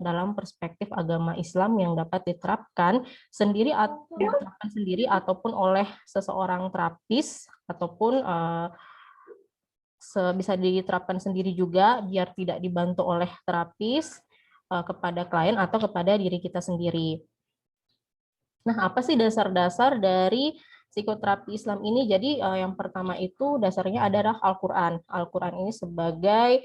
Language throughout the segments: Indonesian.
dalam perspektif agama Islam yang dapat diterapkan sendiri ataupun oleh seseorang terapis ataupun bisa diterapkan sendiri juga biar tidak dibantu oleh terapis kepada klien atau kepada diri kita sendiri. Nah, apa sih dasar-dasar dari psikoterapi Islam ini? Jadi yang pertama itu dasarnya adalah Al-Quran. Al-Quran ini sebagai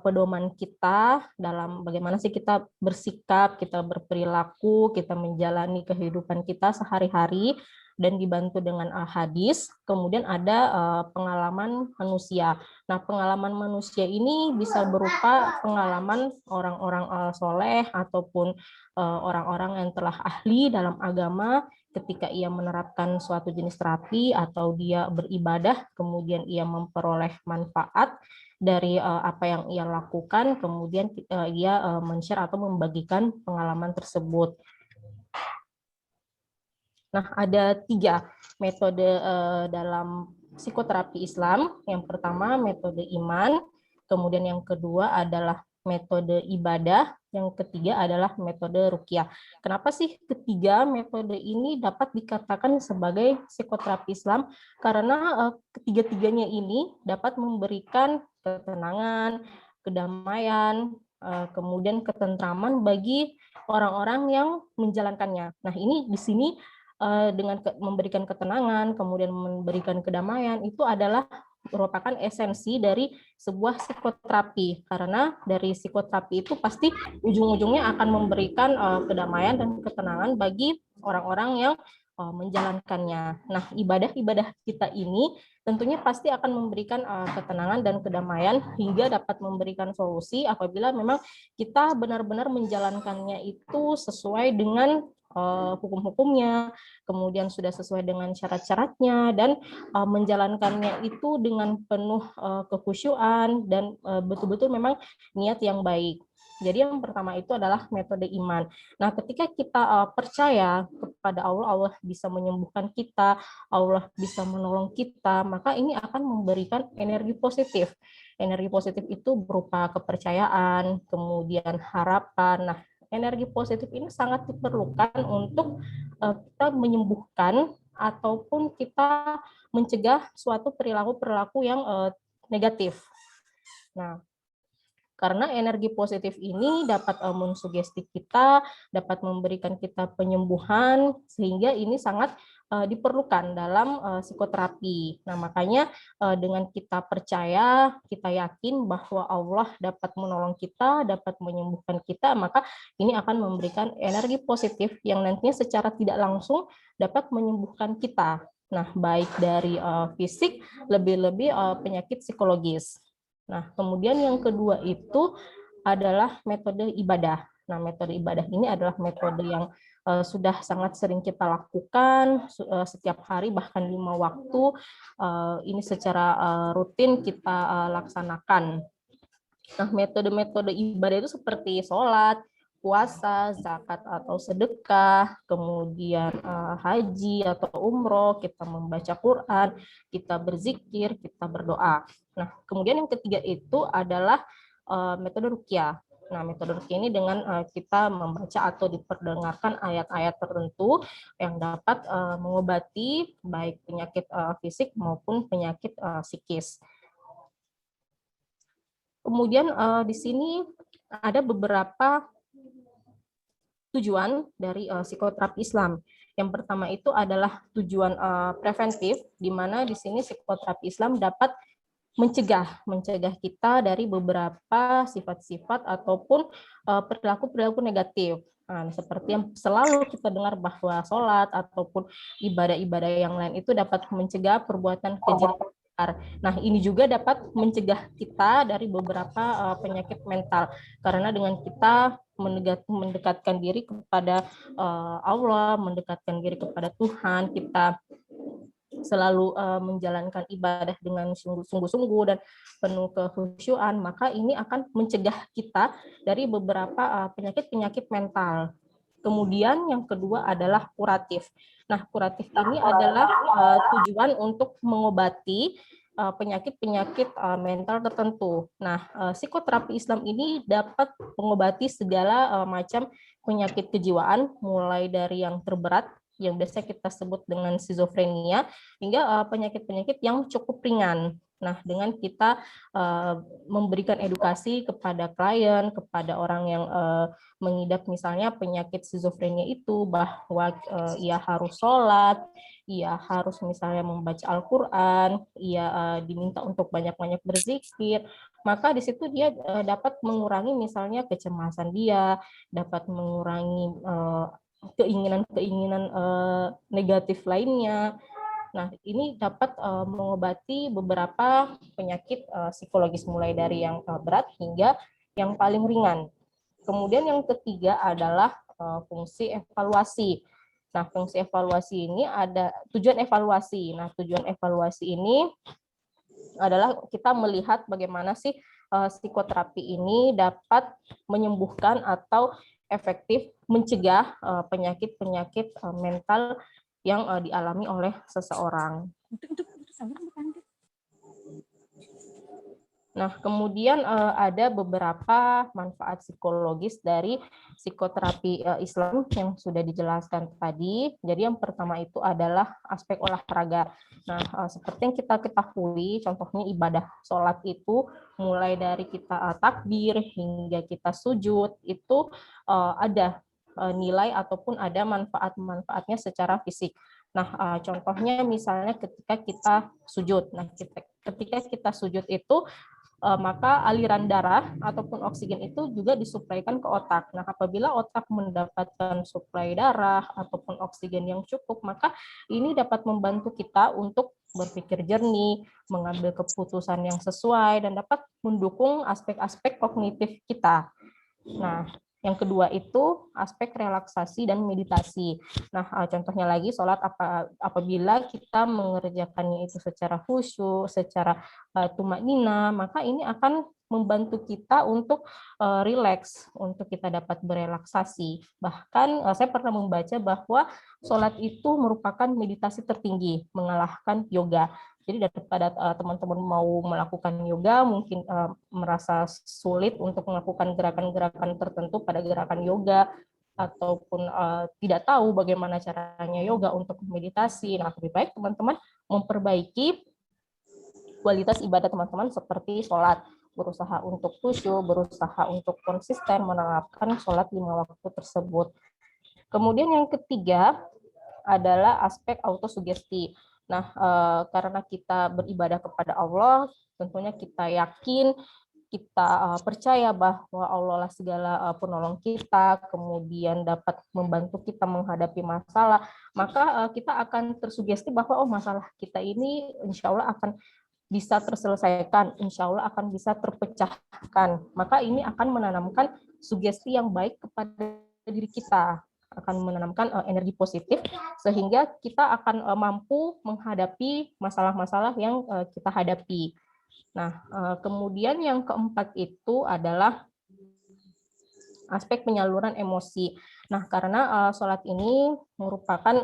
pedoman kita dalam bagaimana sih kita bersikap, kita berperilaku, kita menjalani kehidupan kita sehari-hari, dan dibantu dengan hadis. Kemudian ada pengalaman manusia. Nah, pengalaman manusia ini bisa berupa pengalaman orang-orang soleh ataupun orang-orang yang telah ahli dalam agama ketika ia menerapkan suatu jenis terapi atau dia beribadah, kemudian ia memperoleh manfaat dari apa yang ia lakukan, kemudian ia men-share atau membagikan pengalaman tersebut. Nah, ada 3 metode dalam psikoterapi Islam. Yang pertama metode iman, kemudian yang kedua adalah metode ibadah, yang ketiga adalah metode ruqyah. Kenapa sih ketiga metode ini dapat dikatakan sebagai psikoterapi Islam? Karena ketiga-tiganya ini dapat memberikan ketenangan, kedamaian, kemudian ketentraman bagi orang-orang yang menjalankannya. Nah, ini di sini dengan memberikan ketenangan, kemudian memberikan kedamaian, itu adalah merupakan esensi dari sebuah psikoterapi. Karena dari psikoterapi itu pasti ujung-ujungnya akan memberikan kedamaian dan ketenangan bagi orang-orang yang menjalankannya. Nah, ibadah-ibadah kita ini tentunya pasti akan memberikan ketenangan dan kedamaian hingga dapat memberikan solusi apabila memang kita benar-benar menjalankannya itu sesuai dengan hukum-hukumnya, kemudian sudah sesuai dengan syarat-syaratnya, dan menjalankannya itu dengan penuh kekhusyuan dan betul-betul memang niat yang baik. Jadi yang pertama itu adalah metode iman. Nah, ketika kita percaya kepada Allah, Allah bisa menyembuhkan kita, Allah bisa menolong kita, maka ini akan memberikan energi positif. Energi positif itu berupa kepercayaan, kemudian harapan. Nah, energi positif ini sangat diperlukan untuk kita menyembuhkan ataupun kita mencegah suatu perilaku-perilaku yang negatif. Nah, karena energi positif ini dapat mensugesti kita, dapat memberikan kita penyembuhan, sehingga ini sangat diperlukan dalam psikoterapi. Nah, makanya dengan kita percaya, kita yakin bahwa Allah dapat menolong kita, dapat menyembuhkan kita, maka ini akan memberikan energi positif yang nantinya secara tidak langsung dapat menyembuhkan kita. Nah, baik dari fisik, lebih-lebih penyakit psikologis. Nah, kemudian yang kedua itu adalah metode ibadah. Nah, metode ibadah ini adalah metode yang sudah sangat sering kita lakukan setiap hari, bahkan 5 waktu. Ini secara rutin kita laksanakan. Nah, metode-metode ibadah itu seperti sholat, puasa, zakat atau sedekah, kemudian haji atau umroh, kita membaca Quran, kita berzikir, kita berdoa. Nah, kemudian yang ketiga itu adalah metode ruqyah. Nah, metode ruqyah ini dengan kita membaca atau diperdengarkan ayat-ayat tertentu yang dapat mengobati baik penyakit fisik maupun penyakit psikis. Kemudian di sini ada beberapa tujuan dari psikoterapi Islam. Yang pertama itu adalah tujuan preventif, di mana di sini psikoterapi Islam dapat mencegah kita dari beberapa sifat-sifat ataupun perilaku-perilaku negatif. Nah, seperti yang selalu kita dengar bahwa sholat ataupun ibadah-ibadah yang lain itu dapat mencegah perbuatan keji. Nah, ini juga dapat mencegah kita dari beberapa penyakit mental, karena dengan kita mendekatkan diri kepada Allah, mendekatkan diri kepada Tuhan, kita selalu menjalankan ibadah dengan sungguh-sungguh dan penuh kekhusyuan, maka ini akan mencegah kita dari beberapa penyakit-penyakit mental. Kemudian yang kedua adalah kuratif. Nah, kuratif ini adalah tujuan untuk mengobati penyakit-penyakit mental tertentu. Nah, psikoterapi Islam ini dapat mengobati segala macam penyakit kejiwaan, mulai dari yang terberat, yang biasa kita sebut dengan skizofrenia, hingga penyakit-penyakit yang cukup ringan. Nah, dengan kita memberikan edukasi kepada klien, kepada orang yang mengidap misalnya penyakit skizofrenia itu, bahwa ia harus sholat, ia harus misalnya membaca Al-Quran, ia diminta untuk banyak-banyak berzikir, maka di situ dia dapat mengurangi misalnya kecemasan dia, dapat mengurangi keinginan-keinginan negatif lainnya. Nah, ini dapat mengobati beberapa penyakit psikologis, mulai dari yang berat hingga yang paling ringan. Kemudian yang ketiga adalah fungsi evaluasi. Nah, fungsi evaluasi ini ada tujuan evaluasi. Nah, tujuan evaluasi ini adalah kita melihat bagaimana sih psikoterapi ini dapat menyembuhkan atau efektif mencegah penyakit-penyakit mental yang dialami oleh seseorang. Nah, kemudian ada beberapa manfaat psikologis dari psikoterapi Islam yang sudah dijelaskan tadi. Jadi yang pertama itu adalah aspek olahraga. Nah, seperti yang kita ketahui, contohnya ibadah sholat itu mulai dari kita takbir hingga kita sujud, itu ada nilai ataupun ada manfaat-manfaatnya secara fisik. Nah, contohnya misalnya ketika kita sujud. Nah, ketika kita sujud itu, maka aliran darah ataupun oksigen itu juga disuplaikan ke otak. Nah, apabila otak mendapatkan suplai darah ataupun oksigen yang cukup, maka ini dapat membantu kita untuk berpikir jernih, mengambil keputusan yang sesuai, dan dapat mendukung aspek-aspek kognitif kita. Nah, yang kedua itu aspek relaksasi dan meditasi. Nah, contohnya lagi sholat, apabila kita mengerjakannya itu secara khusyuk, secara tumaknina, maka ini akan membantu kita untuk rileks, untuk kita dapat berelaksasi. Bahkan saya pernah membaca bahwa sholat itu merupakan meditasi tertinggi, mengalahkan yoga. Jadi daripada teman-teman mau melakukan yoga, mungkin merasa sulit untuk melakukan gerakan-gerakan tertentu pada gerakan yoga, ataupun tidak tahu bagaimana caranya yoga untuk meditasi. Nah, lebih baik teman-teman memperbaiki kualitas ibadah teman-teman seperti sholat. Berusaha untuk khusyuk, berusaha untuk konsisten menerapkan sholat 5 waktu tersebut. Kemudian yang ketiga adalah aspek autosugesti. Nah, karena kita beribadah kepada Allah, tentunya kita yakin, kita percaya bahwa Allah lah segala penolong kita, kemudian dapat membantu kita menghadapi masalah, maka kita akan tersugesti bahwa masalah kita ini insya Allah akan bisa terselesaikan, insya Allah akan bisa terpecahkan. Maka ini akan menanamkan sugesti yang baik kepada diri kita, akan menanamkan energi positif, sehingga kita akan mampu menghadapi masalah-masalah yang kita hadapi. Nah, kemudian yang keempat itu adalah aspek penyaluran emosi. Nah, karena sholat ini merupakan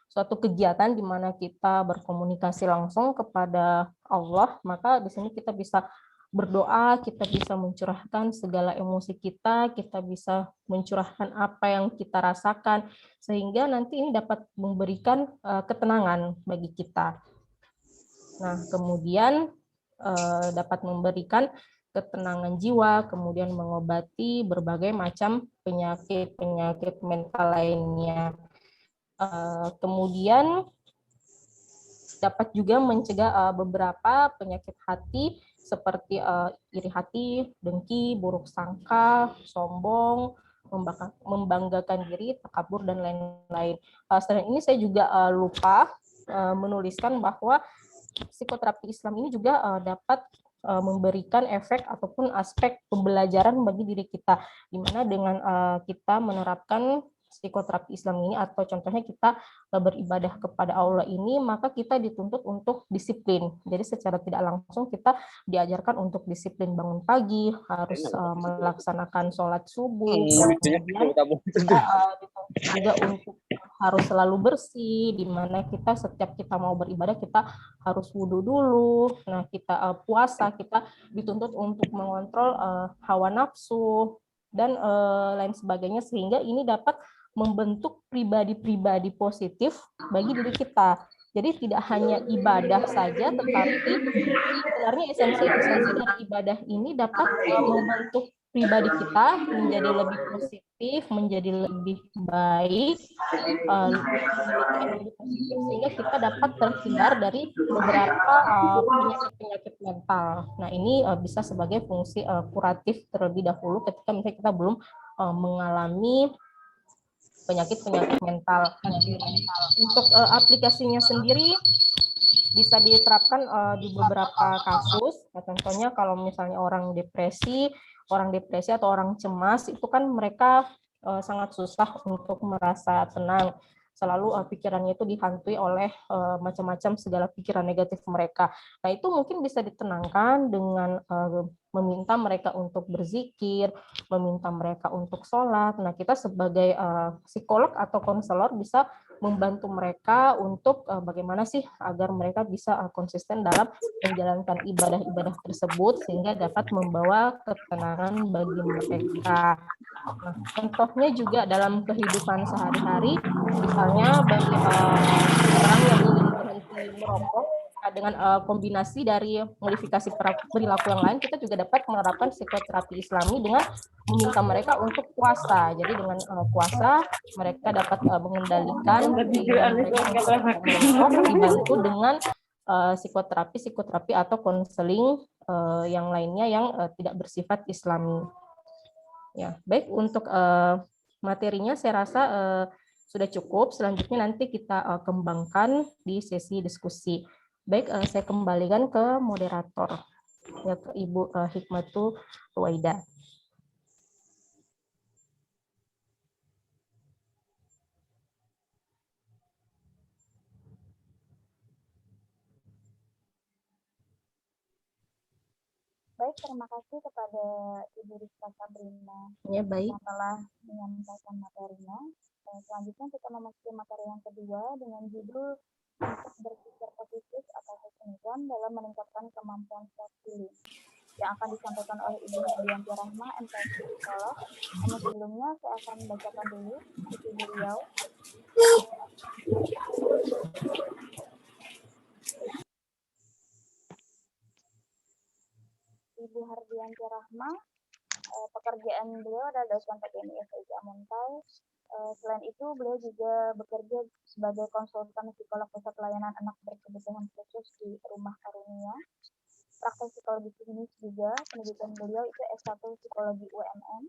suatu kegiatan di mana kita berkomunikasi langsung kepada Allah, maka di sini kita bisa berdoa, kita bisa mencurahkan segala emosi kita bisa mencurahkan apa yang kita rasakan, sehingga nanti ini dapat memberikan ketenangan bagi kita. Nah, kemudian dapat memberikan ketenangan jiwa, kemudian mengobati berbagai macam penyakit-penyakit mental lainnya. Kemudian dapat juga mencegah beberapa penyakit hati seperti iri hati, dengki, buruk sangka, sombong, membanggakan diri, takabur, dan lain-lain. Selain ini saya juga lupa menuliskan bahwa psikoterapi Islam ini juga dapat memberikan efek ataupun aspek pembelajaran bagi diri kita, di mana dengan kita menerapkan psikoterapi Islam ini, atau contohnya kita beribadah kepada Allah ini, maka kita dituntut untuk disiplin. Jadi secara tidak langsung kita diajarkan untuk disiplin bangun pagi, harus melaksanakan sholat subuh, kemudian kita dituntut juga untuk harus selalu bersih, di mana kita setiap kita mau beribadah kita harus wudhu dulu. Nah, kita puasa, kita dituntut untuk mengontrol hawa nafsu dan lain sebagainya, sehingga ini dapat membentuk pribadi-pribadi positif bagi diri kita. Jadi tidak hanya ibadah saja, tetapi sebenarnya esensi-esensi dari ibadah ini dapat membentuk pribadi kita menjadi lebih positif, menjadi lebih baik, memiliki energi positif, sehingga kita dapat terhindar dari beberapa penyakit-penyakit mental. Nah, ini bisa sebagai fungsi kuratif terlebih dahulu ketika misalnya kita belum mengalami penyakit-penyakit mental. Untuk aplikasinya sendiri bisa diterapkan di beberapa kasus. Ya, contohnya kalau misalnya orang depresi atau orang cemas, itu kan mereka sangat susah untuk merasa tenang. Selalu pikirannya itu dihantui oleh macam-macam segala pikiran negatif mereka. Nah, itu mungkin bisa ditenangkan dengan meminta mereka untuk berzikir, meminta mereka untuk sholat. Nah, kita sebagai psikolog atau konselor bisa membantu mereka untuk bagaimana sih agar mereka bisa konsisten dalam menjalankan ibadah-ibadah tersebut sehingga dapat membawa ketenangan bagi mereka. Nah, contohnya juga dalam kehidupan sehari-hari, misalnya bagi orang yang ingin berhenti merokok, dengan kombinasi dari modifikasi perilaku yang lain, kita juga dapat menerapkan psikoterapi Islami dengan meminta mereka untuk puasa. Jadi dengan puasa mereka dapat mengendalikan mereka dibantu dengan psikoterapi atau konseling yang lainnya yang tidak bersifat Islami. Ya, baik, untuk materinya saya rasa sudah cukup. Selanjutnya nanti kita kembangkan di sesi diskusi. Baik, saya kembalikan ke moderator, ya, ke Ibu Hikmatul Ruwaida. Baik, terima kasih kepada Ibu Rizka Sabrina baik, yang telah menyampaikan materinya. Selanjutnya kita memasuki materi yang kedua dengan judul untuk berpikir positif atau pesimism dalam meningkatkan kemampuan self healing, yang akan disampaikan oleh Ibu Hardianti Rahma, MPSI Psikolog. Namun sebelumnya saya akan membacakan dulu isi beliau. Ibu Hardianti Rahma, pekerjaan beliau adalah dosen PGMI FIJ Amuntai. Selain itu, beliau juga bekerja sebagai konsultan psikolog pusat pelayanan anak berkebutuhan khusus di Rumah Karunia. Praktek psikologi klinis juga. Pendidikan beliau itu S1 Psikologi UMN,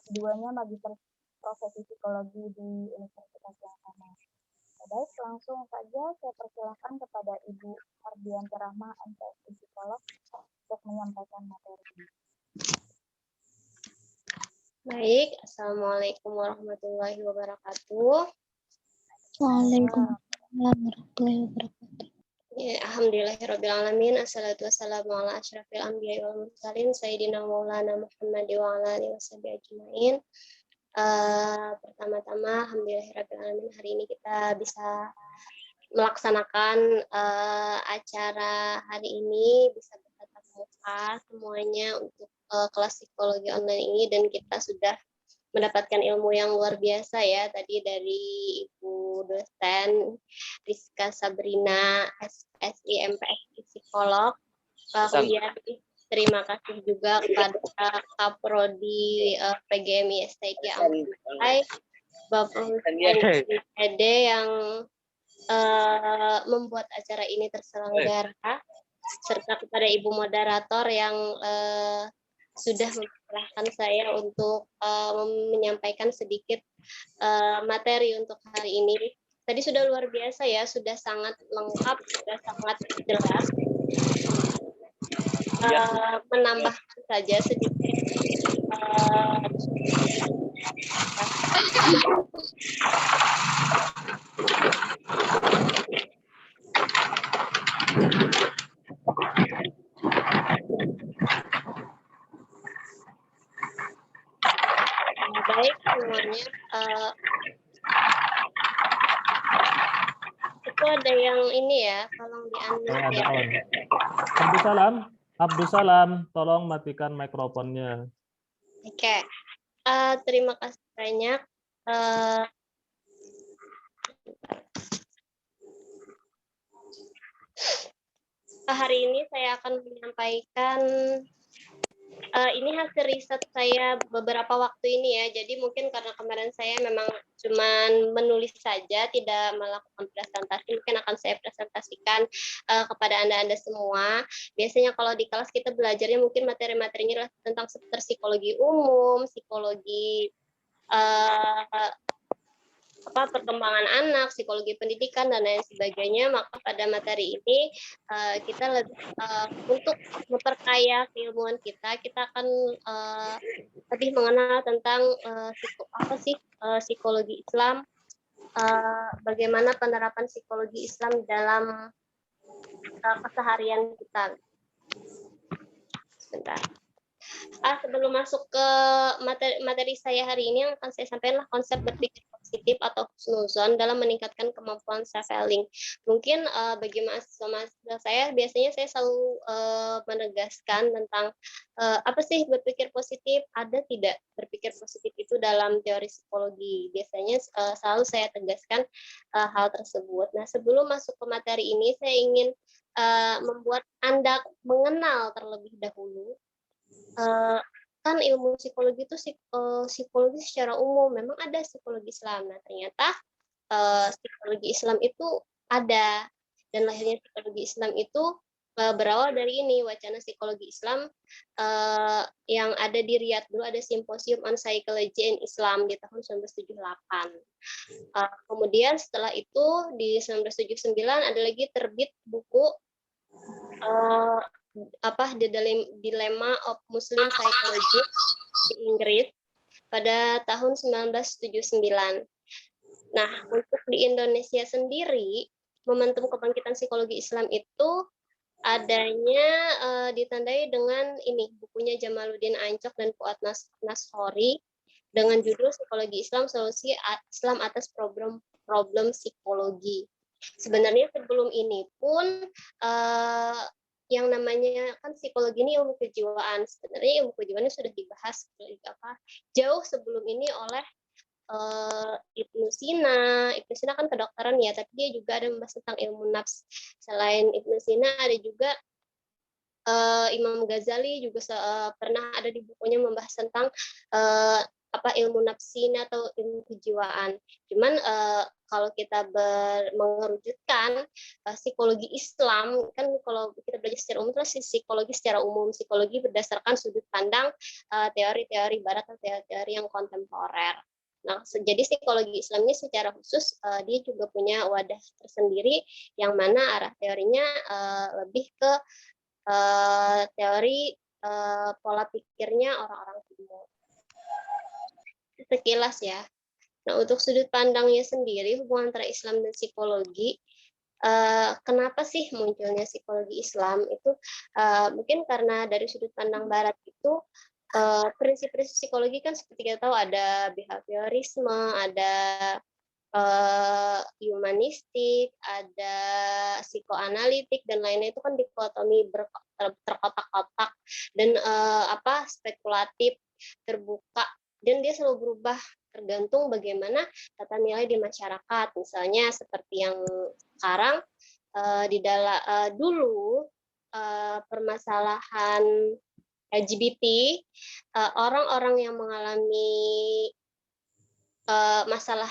S2-nya Magister Profesi Psikologi di Universitas yang sama. Baik, langsung saja saya persilahkan kepada Ibu Hardianti Rahma, MPSI Psikolog, untuk menyampaikan materi. Baik, Assalamualaikum warahmatullahi wabarakatuh. Waalaikumsalam warahmatullahi wabarakatuh. Ya, alhamdulillahirrabbilalamin. Assalatu wassalamu ala asyrafil anbiya wal mursalin sayyidina maulana Muhammad wa ala alihi washabihi ajmain. Pertama-tama alhamdulillahirrabbilalamin, hari ini kita bisa melaksanakan acara hari ini, bisa bertatap muka semuanya untuk kelas psikologi online ini, dan kita sudah mendapatkan ilmu yang luar biasa ya tadi dari Ibu dosen Rizka Sabrina, SI MPSI Psikolog. Kemudian terima kasih juga kepada Kaprodi PGMI STIK Amuntai, Bapak Hussein Ede yang membuat acara ini terselenggara, serta kepada Ibu moderator yang sudah mempersilahkan saya untuk menyampaikan sedikit materi untuk hari ini. Tadi sudah luar biasa ya, sudah sangat lengkap, sudah sangat jelas. Menambahkan saja sedikit baik semuanya. Itu ada yang ini ya, tolong di-unmute Ada ya. on. Abdussalam, tolong matikan mikrofonnya. Oke. Terima kasih banyak. Eh, Hari ini saya akan menyampaikan ini hasil riset saya beberapa waktu ini ya. Jadi mungkin karena kemarin saya memang cuman menulis saja, tidak melakukan presentasi, mungkin akan saya presentasikan kepada Anda semua. Biasanya kalau di kelas kita belajarnya mungkin materi-materinya tentang seputar psikologi umum, psikologi perkembangan anak, psikologi pendidikan dan lain sebagainya. Maka pada materi ini kita lebih untuk memperkaya keilmuan kita akan lebih mengenal tentang psikologi Islam, bagaimana penerapan psikologi Islam dalam keseharian kita. Sebentar. Sebelum masuk ke materi saya hari ini, yang akan saya sampaikan konsep berpikir positif atau husnuzon dalam meningkatkan kemampuan self-healing. Mungkin bagi mahasiswa saya, biasanya saya selalu menegaskan tentang apa sih berpikir positif, ada tidak berpikir positif itu dalam teori psikologi. Biasanya selalu saya tegaskan hal tersebut. Nah, sebelum masuk ke materi ini, saya ingin membuat Anda mengenal terlebih dahulu kan ilmu psikologi itu psikologi secara umum, memang ada psikologi Islam. Nah, ternyata psikologi Islam itu ada, dan lahirnya psikologi Islam itu berawal dari ini, wacana psikologi Islam yang ada di Riyadh. Dulu ada Symposium on Psychology in Islam di tahun 1978. Kemudian setelah itu di 1979 ada lagi terbit buku The Dilemma of Muslim Psychology di Inggris pada tahun 1979. Nah, untuk di Indonesia sendiri, momentum kebangkitan psikologi Islam itu adanya ditandai dengan ini, bukunya Jamaluddin Ancok dan Fuad Nashori dengan judul Psikologi Islam, Solusi Islam atas Problem Psikologi. Sebenarnya sebelum ini pun yang namanya kan psikologi ini ilmu kejiwaan. Sebenarnya ilmu kejiwaan sudah dibahas jauh sebelum ini oleh Ibnu Sina. Ibnu Sina kan kedokteran ya, tapi dia juga ada membahas tentang ilmu nafs. Selain Ibnu Sina ada juga Imam Ghazali juga pernah ada di bukunya membahas tentang ilmu nafsina atau ilmu kejiwaan. Cuman kalau kita mengerujutkan psikologi Islam, kan kalau kita belajar secara umum itu psikologi secara umum, psikologi berdasarkan sudut pandang teori-teori barat atau teori yang kontemporer. Nah, jadi psikologi Islam ini secara khusus dia juga punya wadah tersendiri yang mana arah teorinya lebih ke teori pola pikirnya orang-orang timur. Sekilas ya. Nah, untuk sudut pandangnya sendiri, hubungan antara Islam dan psikologi, kenapa sih munculnya psikologi Islam itu mungkin karena dari sudut pandang Barat itu prinsip-prinsip psikologi kan seperti kita tahu ada behaviorisme, ada humanistik, ada psikoanalitik dan lainnya, itu kan dikotomi terkotak-kotak dan spekulatif, terbuka, dan dia selalu berubah tergantung bagaimana tata nilai di masyarakat. Misalnya seperti yang sekarang dulu permasalahan LGBT, orang-orang yang mengalami masalah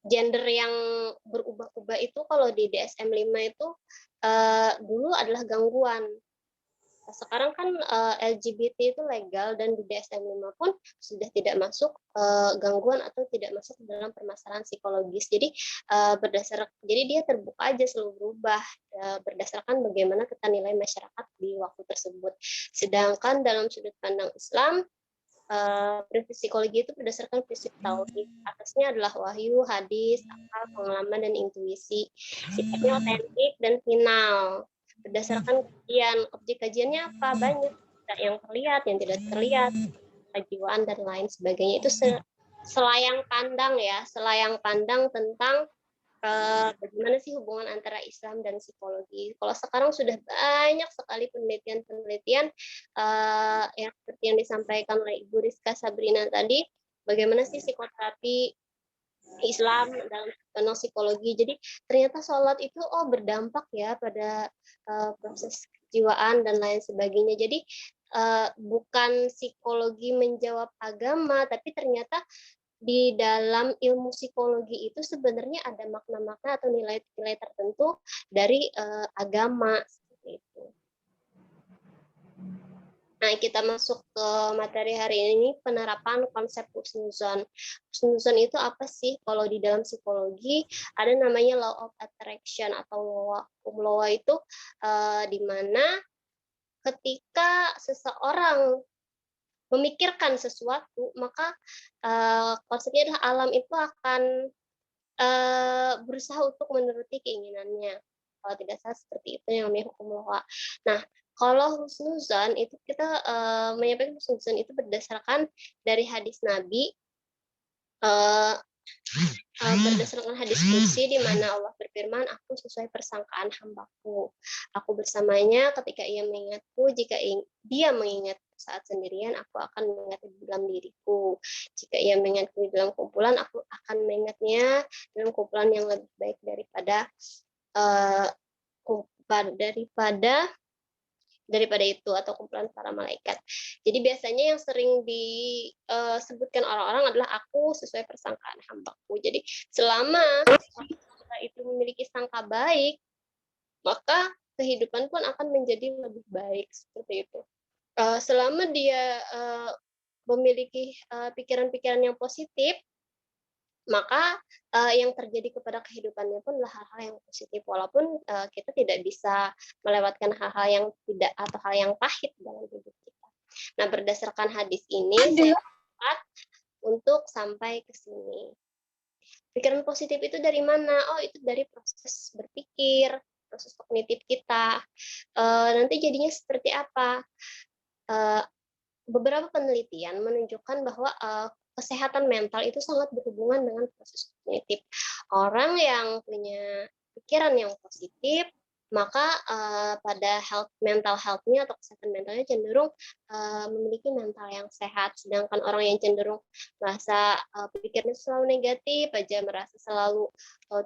gender yang berubah-ubah itu kalau di DSM-5 itu dulu adalah gangguan. Sekarang kan LGBT itu legal dan di DSM-5 pun sudah tidak masuk gangguan atau tidak masuk dalam permasalahan psikologis. Jadi jadi dia terbuka aja, selalu berubah berdasarkan bagaimana tata nilai masyarakat di waktu tersebut. Sedangkan dalam sudut pandang Islam, prinsip psikologi itu berdasarkan prinsip tauhid. Atasnya adalah wahyu, hadis, akal, pengalaman, dan intuisi. Sifatnya otentik dan final. Berdasarkan kajian, objek kajiannya apa? Banyak. Yang terlihat, yang tidak terlihat, kejiwaan, dan lain sebagainya. Itu selayang pandang ya, selayang pandang tentang bagaimana sih hubungan antara Islam dan psikologi. Kalau sekarang sudah banyak sekali penelitian-penelitian yang seperti yang disampaikan oleh Ibu Rizka Sabrina tadi, bagaimana sih psikoterapi Islam dalam psikologi. Jadi ternyata sholat itu berdampak ya pada proses kejiwaan dan lain sebagainya. Jadi bukan psikologi menjawab agama, tapi ternyata di dalam ilmu psikologi itu sebenarnya ada makna-makna atau nilai-nilai tertentu dari agama seperti itu. Nah, kita masuk ke materi hari ini, penerapan konsep husnuzon. Husnuzon itu apa sih? Kalau di dalam psikologi ada namanya law of attraction atau law itu di mana ketika seseorang memikirkan sesuatu, maka konsepnya adalah alam itu akan berusaha untuk menuruti keinginannya. Kalau tidak salah seperti itu yang namanya hukum law. Nah, kalau husnuzon itu kita menyampaikan husnuzon itu berdasarkan dari hadis Nabi, berdasarkan hadis kursi di mana Allah berfirman, aku sesuai persangkaan hambaku. Aku bersamanya ketika ia mengingatku, jika dia mengingat saat sendirian, aku akan mengingat di dalam diriku. Jika ia mengingatku di dalam kumpulan, aku akan mengingatnya dalam kumpulan yang lebih baik daripada itu atau kumpulan para malaikat. Jadi biasanya yang sering disebutkan orang-orang adalah aku sesuai persangkaan hambaku. Jadi selama kita itu memiliki sangka baik, maka kehidupan pun akan menjadi lebih baik seperti itu. Selama dia memiliki pikiran-pikiran yang positif, maka yang terjadi kepada kehidupannya pun adalah hal-hal yang positif, walaupun kita tidak bisa melewatkan hal-hal yang tidak atau hal yang pahit dalam hidup kita. Nah, berdasarkan hadis ini saya dapat untuk sampai ke sini. Pikiran positif itu dari mana? Oh, itu dari proses berpikir, proses kognitif kita. Nanti jadinya seperti apa? Beberapa penelitian menunjukkan bahwa kesehatan mental itu sangat berhubungan dengan proses kognitif. Orang yang punya pikiran yang positif, maka pada mental health-nya atau kesehatan mentalnya cenderung memiliki mental yang sehat. Sedangkan orang yang cenderung merasa pikirnya selalu negatif, aja merasa selalu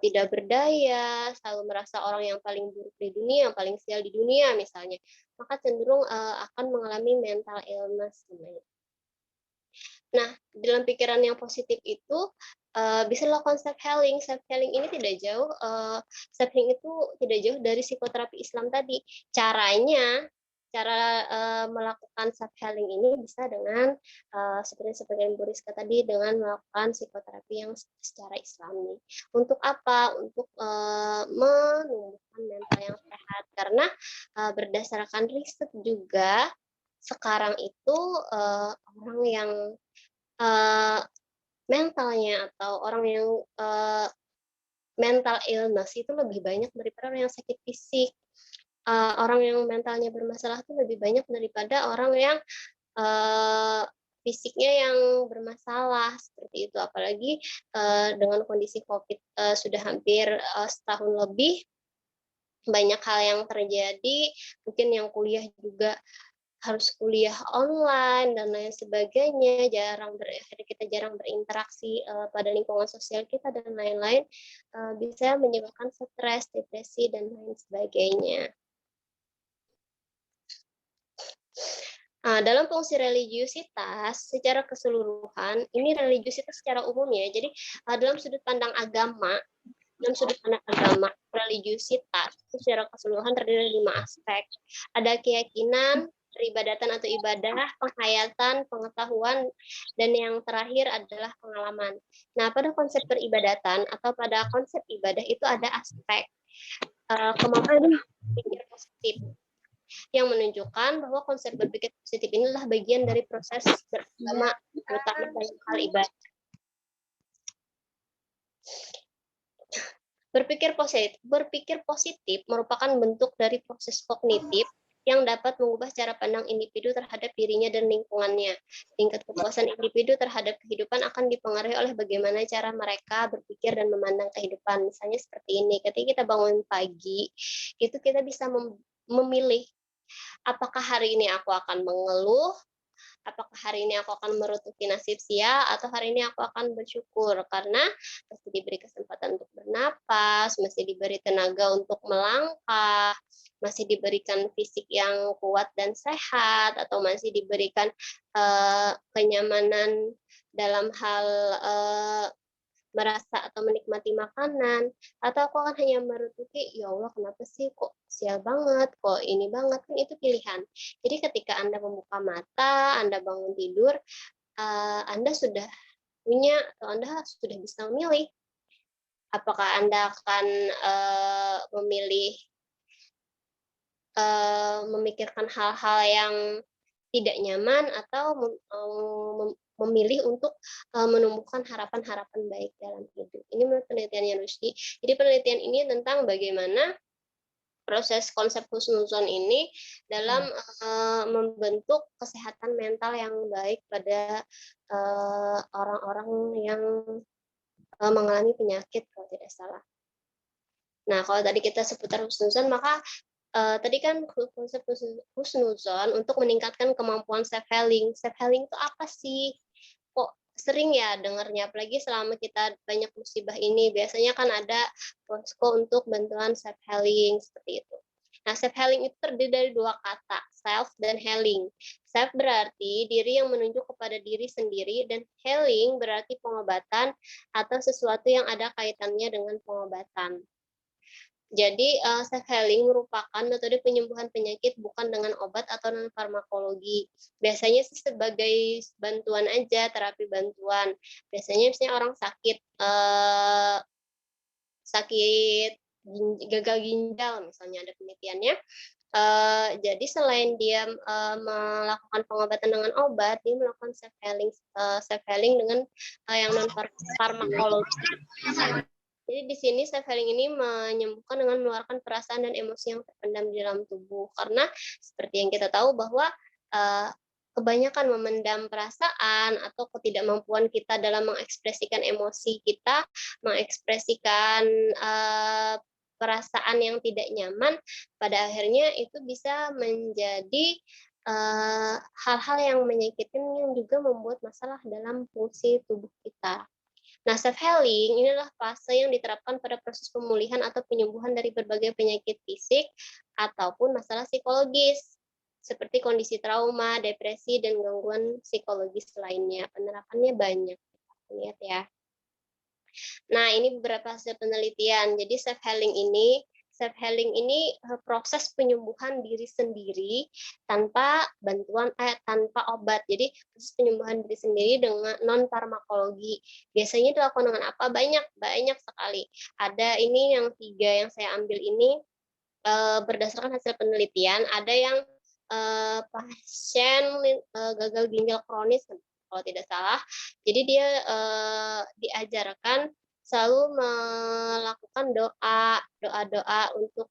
tidak berdaya, selalu merasa orang yang paling buruk di dunia, yang paling sial di dunia misalnya, maka cenderung akan mengalami mental illness. Nah, dalam pikiran yang positif itu bisa dilakukan self healing. Self healing ini tidak jauh, self healing itu tidak jauh dari psikoterapi Islam tadi. Cara melakukan self healing ini bisa dengan seperti yang Bu Rizka tadi, dengan melakukan psikoterapi yang secara Islami. Untuk apa? Untuk menumbuhkan mental yang sehat. Karena berdasarkan riset juga sekarang itu orang yang mentalnya atau orang yang mental illness itu lebih banyak daripada orang yang sakit fisik. Orang yang mentalnya bermasalah itu lebih banyak daripada orang yang fisiknya yang bermasalah seperti itu. Apalagi dengan kondisi COVID sudah hampir setahun lebih, banyak hal yang terjadi. Mungkin yang kuliah juga harus kuliah online dan lain sebagainya, kita jarang berinteraksi pada lingkungan sosial kita dan lain-lain, bisa menyebabkan stres, depresi dan lain sebagainya. Dalam fungsi religiusitas secara keseluruhan, ini religiusitas secara umum ya. Jadi dalam sudut pandang agama, religiusitas secara keseluruhan terdiri dari 5 aspek. Ada keyakinan, peribadatan atau ibadah, penghayatan, pengetahuan, dan yang terakhir adalah pengalaman. Nah, pada konsep peribadatan atau pada konsep ibadah itu ada aspek kemampuan berpikir positif yang menunjukkan bahwa konsep berpikir positif ini adalah bagian dari proses beragama, terutama dalam hal ibadah. Berpikir positif merupakan bentuk dari proses kognitif yang dapat mengubah cara pandang individu terhadap dirinya dan lingkungannya. Tingkat kepuasan individu terhadap kehidupan akan dipengaruhi oleh bagaimana cara mereka berpikir dan memandang kehidupan. Misalnya seperti ini, ketika kita bangun pagi, itu kita bisa memilih apakah hari ini aku akan mengeluh, apakah hari ini aku akan merutuki nasib sia, atau hari ini aku akan bersyukur karena masih diberi kesempatan untuk bernapas, masih diberi tenaga untuk melangkah, masih diberikan fisik yang kuat dan sehat, atau masih diberikan kenyamanan dalam hal merasa atau menikmati makanan, atau aku akan hanya merutuki, ya Allah kenapa sih kok sial banget, kok ini banget, kan itu pilihan. Jadi ketika Anda membuka mata, Anda bangun tidur, Anda sudah punya atau Anda sudah bisa memilih apakah Anda akan memilih memikirkan hal-hal yang tidak nyaman atau memilih untuk menumbuhkan harapan-harapan baik dalam hidup. Ini menurut penelitiannya Rusdi. Jadi penelitian ini tentang bagaimana proses konsep husnuzon ini dalam membentuk kesehatan mental yang baik pada orang-orang yang mengalami penyakit kalau tidak salah. Nah, kalau tadi kita seputar husnuzon, maka tadi kan konsep husnuzon untuk meningkatkan kemampuan self healing. Self healing itu apa sih? Kok sering ya dengarnya, apalagi selama kita banyak musibah ini, biasanya kan ada posko untuk bantuan self healing seperti itu. Nah, self healing itu terdiri dari dua kata, self dan healing. Self berarti diri yang menunjuk kepada diri sendiri, dan healing berarti pengobatan atau sesuatu yang ada kaitannya dengan pengobatan. Jadi self healing merupakan metode penyembuhan penyakit bukan dengan obat atau non farmakologi. Biasanya sih sebagai bantuan aja, terapi bantuan. Biasanya misalnya orang sakit gagal ginjal misalnya, ada penelitiannya. Jadi selain dia melakukan pengobatan dengan obat, dia melakukan self healing dengan yang non farmakologi. Jadi di sini self healing ini menyembuhkan dengan mengeluarkan perasaan dan emosi yang terpendam di dalam tubuh. Karena seperti yang kita tahu bahwa kebanyakan memendam perasaan atau ketidakmampuan kita dalam mengekspresikan emosi kita, mengekspresikan perasaan yang tidak nyaman, pada akhirnya itu bisa menjadi hal-hal yang menyakitkan yang juga membuat masalah dalam fungsi tubuh kita. Nah, self healing ini adalah fase yang diterapkan pada proses pemulihan atau penyembuhan dari berbagai penyakit fisik ataupun masalah psikologis seperti kondisi trauma, depresi, dan gangguan psikologis lainnya. Penerapannya banyak. Lihat ya. Nah, ini beberapa hasil penelitian. Jadi self healing ini proses penyembuhan diri sendiri tanpa tanpa obat. Jadi proses penyembuhan diri sendiri dengan non farmakologi. Biasanya dilakukan dengan apa? Banyak sekali. Ada ini yang 3 yang saya ambil ini berdasarkan hasil penelitian. Ada yang pasien gagal ginjal kronis kalau tidak salah. Jadi dia diajarkan selalu melakukan doa untuk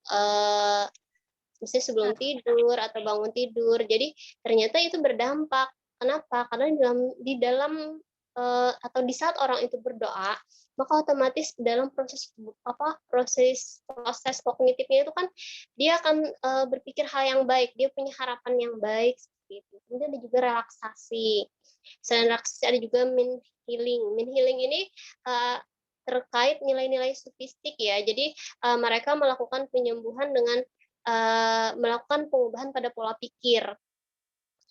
misalnya sebelum tidur atau bangun tidur. Jadi ternyata itu berdampak. Kenapa? Karena di dalam atau di saat orang itu berdoa, maka otomatis dalam proses kognitifnya itu kan dia akan berpikir hal yang baik, dia punya harapan yang baik seperti itu. Kemudian ada juga relaksasi. Selain relaksasi ada juga min healing. Min healing ini terkait nilai-nilai sufistik ya. Jadi mereka melakukan penyembuhan dengan melakukan pengubahan pada pola pikir.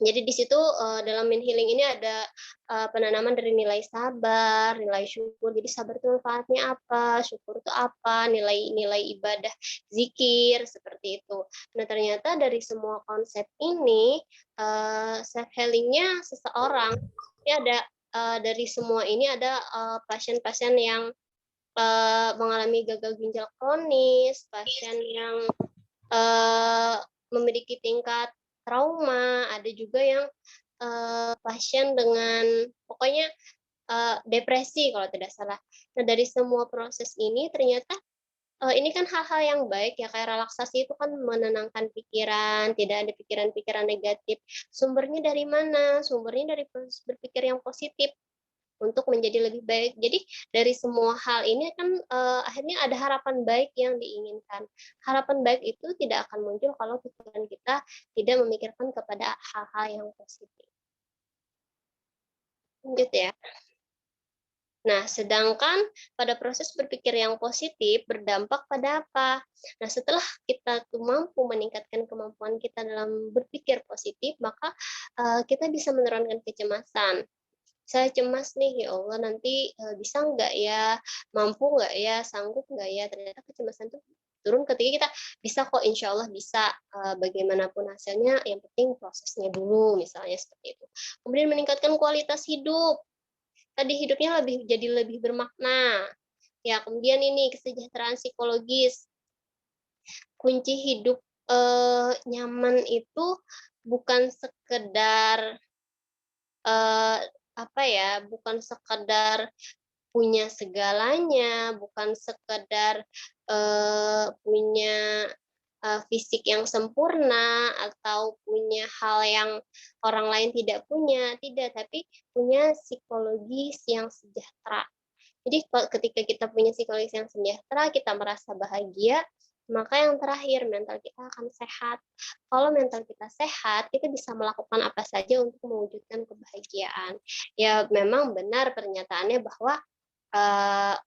Jadi di situ dalam min healing ini ada penanaman dari nilai sabar, nilai syukur. Jadi sabar itu manfaatnya apa, syukur itu apa, nilai-nilai ibadah, zikir seperti itu. Nah ternyata dari semua konsep ini self healingnya seseorang ini ada dari semua ini ada pasien-pasien yang mengalami gagal ginjal kronis, pasien yang memiliki tingkat trauma, ada juga yang pasien dengan pokoknya depresi kalau tidak salah. Nah dari semua proses ini ternyata ini kan hal-hal yang baik ya, kayak relaksasi itu kan menenangkan pikiran, tidak ada pikiran-pikiran negatif. Sumbernya dari mana? Sumbernya dari proses berpikir yang positif untuk menjadi lebih baik. Jadi dari semua hal ini kan akhirnya ada harapan baik yang diinginkan. Harapan baik itu tidak akan muncul kalau pikiran kita tidak memikirkan kepada hal-hal yang positif. Lanjut ya. Nah, sedangkan pada proses berpikir yang positif berdampak pada apa? Nah, setelah kita tuh mampu meningkatkan kemampuan kita dalam berpikir positif, maka kita bisa menurunkan kecemasan. Saya cemas nih, ya Allah nanti bisa nggak ya, mampu nggak ya, sanggup nggak ya? Ternyata kecemasan itu turun ketika kita bisa kok, insya Allah bisa, bagaimanapun hasilnya, yang penting prosesnya dulu, misalnya seperti itu. Kemudian meningkatkan kualitas hidup. Tadi hidupnya jadi lebih bermakna. Ya, kemudian ini kesejahteraan psikologis. Kunci hidup nyaman itu bukan sekedar bukan sekedar punya segalanya, bukan sekedar punya fisik yang sempurna atau punya hal yang orang lain tidak punya, tidak, tapi punya psikologis yang sejahtera. Jadi ketika kita punya psikologis yang sejahtera, kita merasa bahagia, maka yang terakhir mental kita akan sehat. Kalau mental kita sehat, kita bisa melakukan apa saja untuk mewujudkan kebahagiaan. Ya memang benar pernyataannya bahwa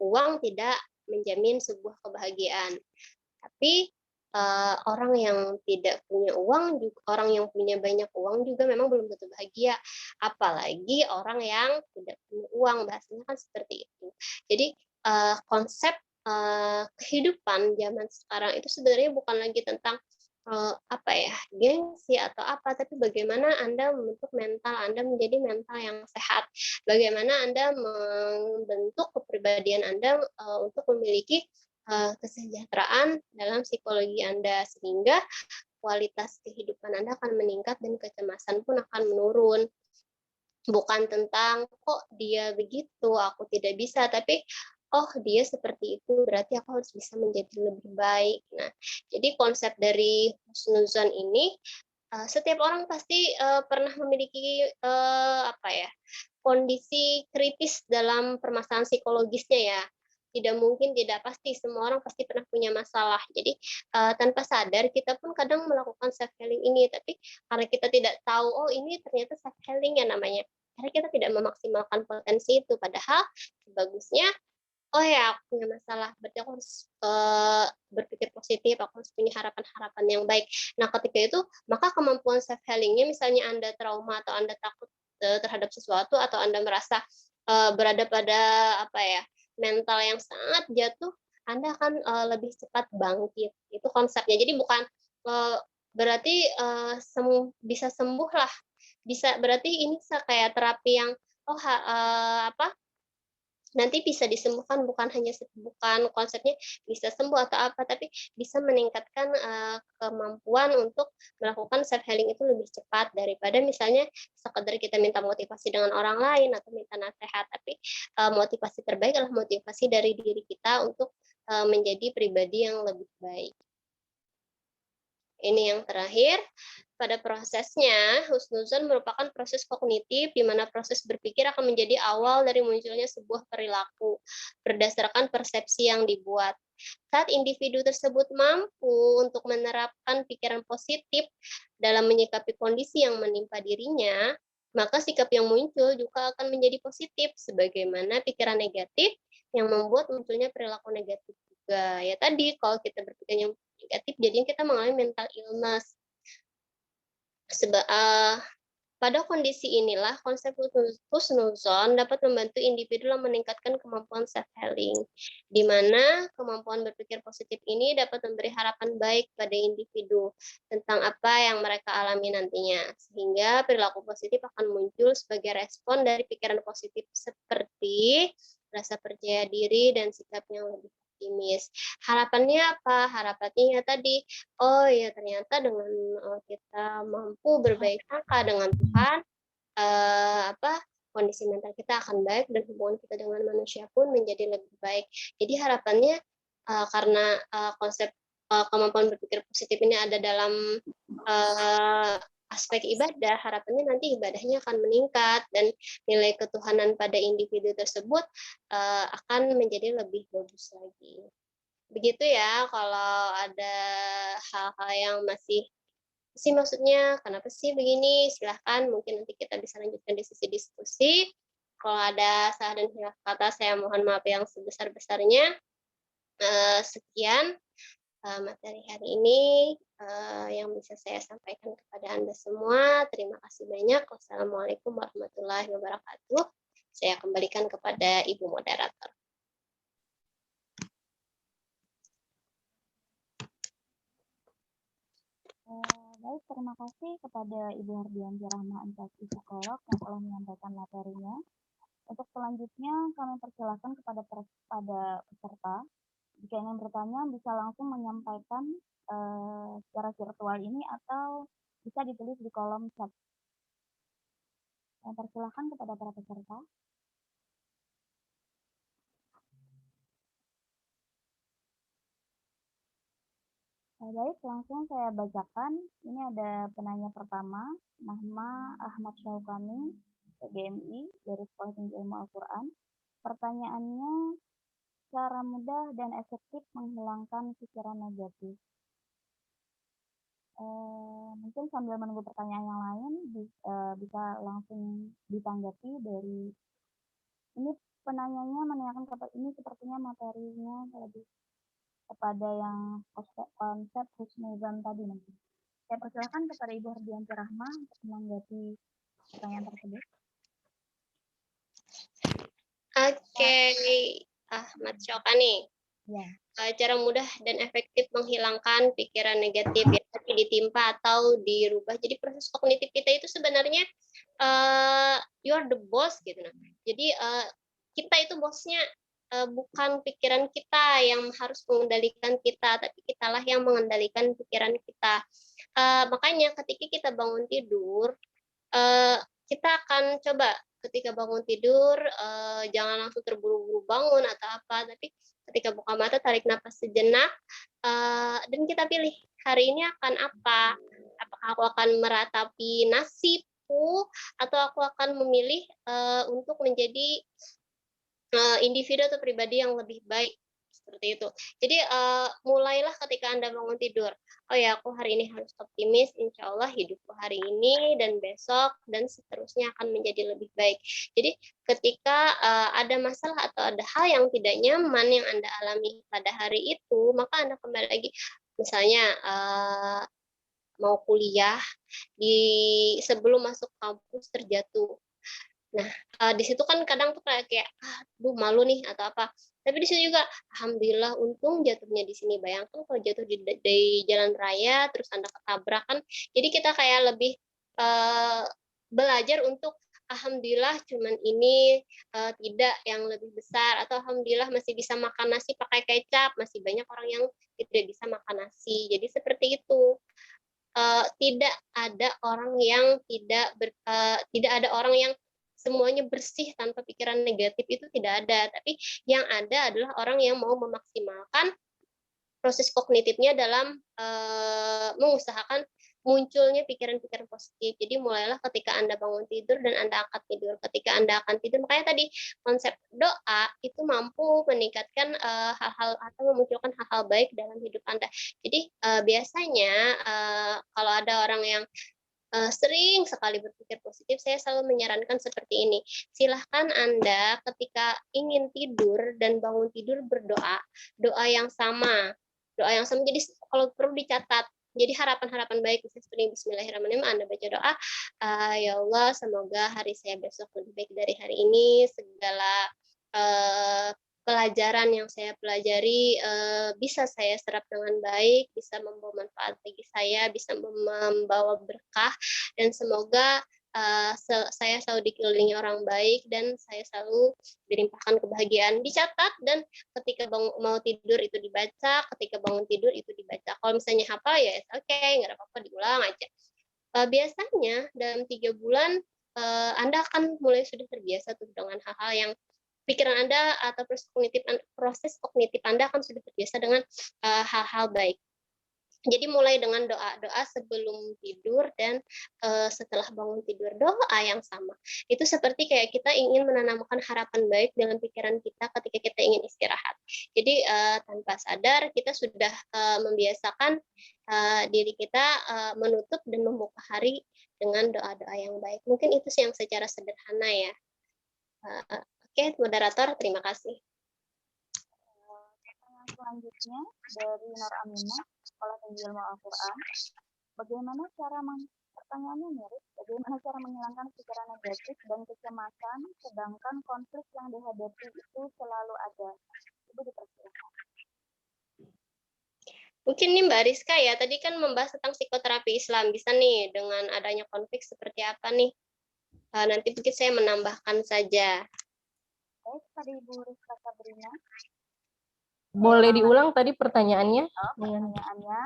uang tidak menjamin sebuah kebahagiaan. Tapi orang yang tidak punya uang, orang yang punya banyak uang juga memang belum tentu bahagia. Apalagi orang yang tidak punya uang, bahasanya kan seperti itu. Jadi konsep kehidupan zaman sekarang itu sebenarnya bukan lagi tentang gengsi atau apa, tapi bagaimana Anda membentuk mental Anda menjadi mental yang sehat, bagaimana Anda membentuk kepribadian Anda untuk memiliki kesejahteraan dalam psikologi Anda, sehingga kualitas kehidupan Anda akan meningkat dan kecemasan pun akan menurun. Bukan tentang kok dia begitu, aku tidak bisa, tapi oh dia seperti itu, berarti aku harus bisa menjadi lebih baik. Nah, jadi konsep dari husnuzon ini setiap orang pasti pernah memiliki kondisi kritis dalam permasalahan psikologisnya ya. Tidak mungkin, tidak pasti, semua orang pasti pernah punya masalah. Jadi tanpa sadar kita pun kadang melakukan self healing ini, tapi karena kita tidak tahu, oh ini ternyata self healing ya namanya. Karena kita tidak memaksimalkan potensi itu, padahal bagusnya, oh ya aku punya masalah, berarti aku harus berpikir positif, aku harus punya harapan-harapan yang baik. Nah ketika itu, maka kemampuan self healingnya, misalnya Anda trauma atau Anda takut terhadap sesuatu, atau Anda merasa berada pada mental yang sangat jatuh, Anda akan lebih cepat bangkit. Itu konsepnya. Jadi bukan berarti bisa sembuh lah. Bisa berarti ini kayak terapi yang nanti bisa disembuhkan, bukan konsepnya bisa sembuh atau apa, tapi bisa meningkatkan kemampuan untuk melakukan self healing itu lebih cepat daripada misalnya sekedar kita minta motivasi dengan orang lain atau minta nasihat. Tapi motivasi terbaik adalah motivasi dari diri kita untuk menjadi pribadi yang lebih baik. Ini yang terakhir, pada prosesnya, husnuzon merupakan proses kognitif di mana proses berpikir akan menjadi awal dari munculnya sebuah perilaku berdasarkan persepsi yang dibuat. Saat individu tersebut mampu untuk menerapkan pikiran positif dalam menyikapi kondisi yang menimpa dirinya, maka sikap yang muncul juga akan menjadi positif, sebagaimana pikiran negatif yang membuat munculnya perilaku negatif juga. Ya tadi, kalau kita berpikir yang negatif, jadinya kita mengalami mental illness. Pada kondisi inilah, konsep husnuzon dapat membantu individu dalam meningkatkan kemampuan self-healing, di mana kemampuan berpikir positif ini dapat memberi harapan baik pada individu tentang apa yang mereka alami nantinya, sehingga perilaku positif akan muncul sebagai respon dari pikiran positif seperti rasa percaya diri dan sikap yang lebih optimis. Harapannya apa? Harapannya tadi, oh ya ternyata dengan kita mampu berbaik sangka dengan Tuhan, kondisi mental kita akan baik dan hubungan kita dengan manusia pun menjadi lebih baik. Jadi harapannya karena konsep kemampuan berpikir positif ini ada dalam aspek ibadah, harapannya nanti ibadahnya akan meningkat dan nilai ketuhanan pada individu tersebut akan menjadi lebih bagus lagi. Begitu ya, kalau ada hal-hal yang masih maksudnya kenapa sih begini, silahkan mungkin nanti kita bisa lanjutkan di sesi diskusi. Kalau ada salah dan hilaf kata, saya mohon maaf yang sebesar-besarnya. Sekian materi hari ini yang bisa saya sampaikan kepada Anda semua. Terima kasih banyak. Wassalamualaikum warahmatullahi wabarakatuh. Saya kembalikan kepada Ibu Moderator. Baik, terima kasih kepada Ibu Hardianti Rahma, MTQ Psikolog yang telah menyampaikan materinya. Untuk selanjutnya kami persilakan kepada peserta. Jika ingin bertanya bisa langsung menyampaikan secara virtual ini atau bisa ditulis di kolom chat. Persilakan kepada para peserta. Baik, langsung saya bacakan. Ini ada penanya pertama, Mahma Ahmad Syaukani, PGMI, dari Sekolah Tinggi Ilmu Al-Quran. Pertanyaannya, cara mudah dan efektif menghilangkan pikiran negatif. Mungkin sambil menunggu pertanyaan yang lain, bisa langsung ditanggapi dari ini penanyanya menanyakan ini sepertinya materinya lebih kepada yang konsep husnuzan tadi nanti. Saya persilakan kepada Ibu Hardianti Rahma untuk menanggapi pertanyaan tersebut. Oke, Ahmad Syokani. Ya. Cara mudah dan efektif menghilangkan pikiran negatif ya, tadi ditimpa atau dirubah. Jadi proses kognitif kita itu sebenarnya you are the boss gitu. Jadi kita itu bosnya, bukan pikiran kita yang harus mengendalikan kita, tapi kitalah yang mengendalikan pikiran kita. Makanya ketika kita bangun tidur, kita akan coba ketika bangun tidur jangan langsung terburu-buru bangun atau apa, tapi ketika buka mata tarik napas sejenak dan kita pilih hari ini akan apa. Apakah aku akan meratapi nasibku atau aku akan memilih untuk menjadi individu atau pribadi yang lebih baik, seperti itu. Jadi mulailah ketika Anda bangun tidur. Oh ya, aku hari ini harus optimis, insya Allah hidupku hari ini dan besok dan seterusnya akan menjadi lebih baik. Jadi ketika ada masalah atau ada hal yang tidak nyaman yang Anda alami pada hari itu, maka Anda kembali lagi, misalnya mau kuliah, sebelum masuk kampus terjatuh. Nah, di situ kan kadang tuh kayak aduh malu nih atau apa. Tapi di situ juga alhamdulillah untung jatuhnya di sini. Bayangkan kalau jatuh di jalan raya terus Anda ketabrakan. Jadi kita kayak lebih belajar untuk alhamdulillah cuman ini tidak yang lebih besar, atau alhamdulillah masih bisa makan nasi pakai kecap. Masih banyak orang yang tidak bisa makan nasi. Jadi seperti itu. Tidak ada orang yang tidak ada orang yang semuanya bersih tanpa pikiran negatif, itu tidak ada. Tapi yang ada adalah orang yang mau memaksimalkan proses kognitifnya dalam mengusahakan munculnya pikiran-pikiran positif. Jadi mulailah ketika Anda bangun tidur dan Anda akan tidur. Ketika Anda akan tidur, makanya tadi konsep doa itu mampu meningkatkan hal-hal atau memunculkan hal-hal baik dalam hidup Anda. Jadi biasanya kalau ada orang yang sering sekali berpikir positif, saya selalu menyarankan seperti ini. Silahkan Anda ketika ingin tidur dan bangun tidur berdoa, doa yang sama. Doa yang sama, jadi kalau perlu dicatat. Jadi harapan-harapan baik, seperti Bismillahirrahmanirrahim, Anda baca doa, ya Allah, semoga hari saya besok lebih baik dari hari ini, segala pelajaran yang saya pelajari bisa saya serap dengan baik, bisa membawa manfaat bagi saya, bisa membawa berkah, dan semoga saya selalu dikelilingi orang baik dan saya selalu dilimpahkan kebahagiaan. Dicatat dan ketika mau tidur itu dibaca, ketika bangun tidur itu dibaca. Kalau misalnya hafal ya oke, nggak ada apa-apa, diulang aja. Biasanya dalam 3 bulan Anda akan mulai sudah terbiasa tuh dengan hal-hal yang pikiran Anda atau proses kognitif Anda akan sudah terbiasa dengan hal-hal baik. Jadi mulai dengan doa-doa sebelum tidur dan setelah bangun tidur, doa yang sama. Itu seperti kayak kita ingin menanamkan harapan baik dalam pikiran kita ketika kita ingin istirahat. Jadi tanpa sadar kita sudah membiasakan diri kita menutup dan membuka hari dengan doa-doa yang baik. Mungkin itu sih yang secara sederhana ya. Oke, moderator, terima kasih. Pertanyaan selanjutnya dari Nur Aminah, Sekolah Tinggi Ilmu Al-Quran. Pertanyaannya mirip, bagaimana cara menghilangkan pikiran negatif dan kecemasan, sedangkan konflik yang dihadapi itu selalu ada? Ibu dipersilakan. Mungkin nih Mbak Rizka ya, tadi kan membahas tentang psikoterapi Islam. Bisa nih dengan adanya konflik seperti apa nih? Nanti mungkin saya menambahkan saja. Baik, pada Ibu Rizka Sabrina. Boleh diulang tadi pertanyaannya? Pertanyaannya,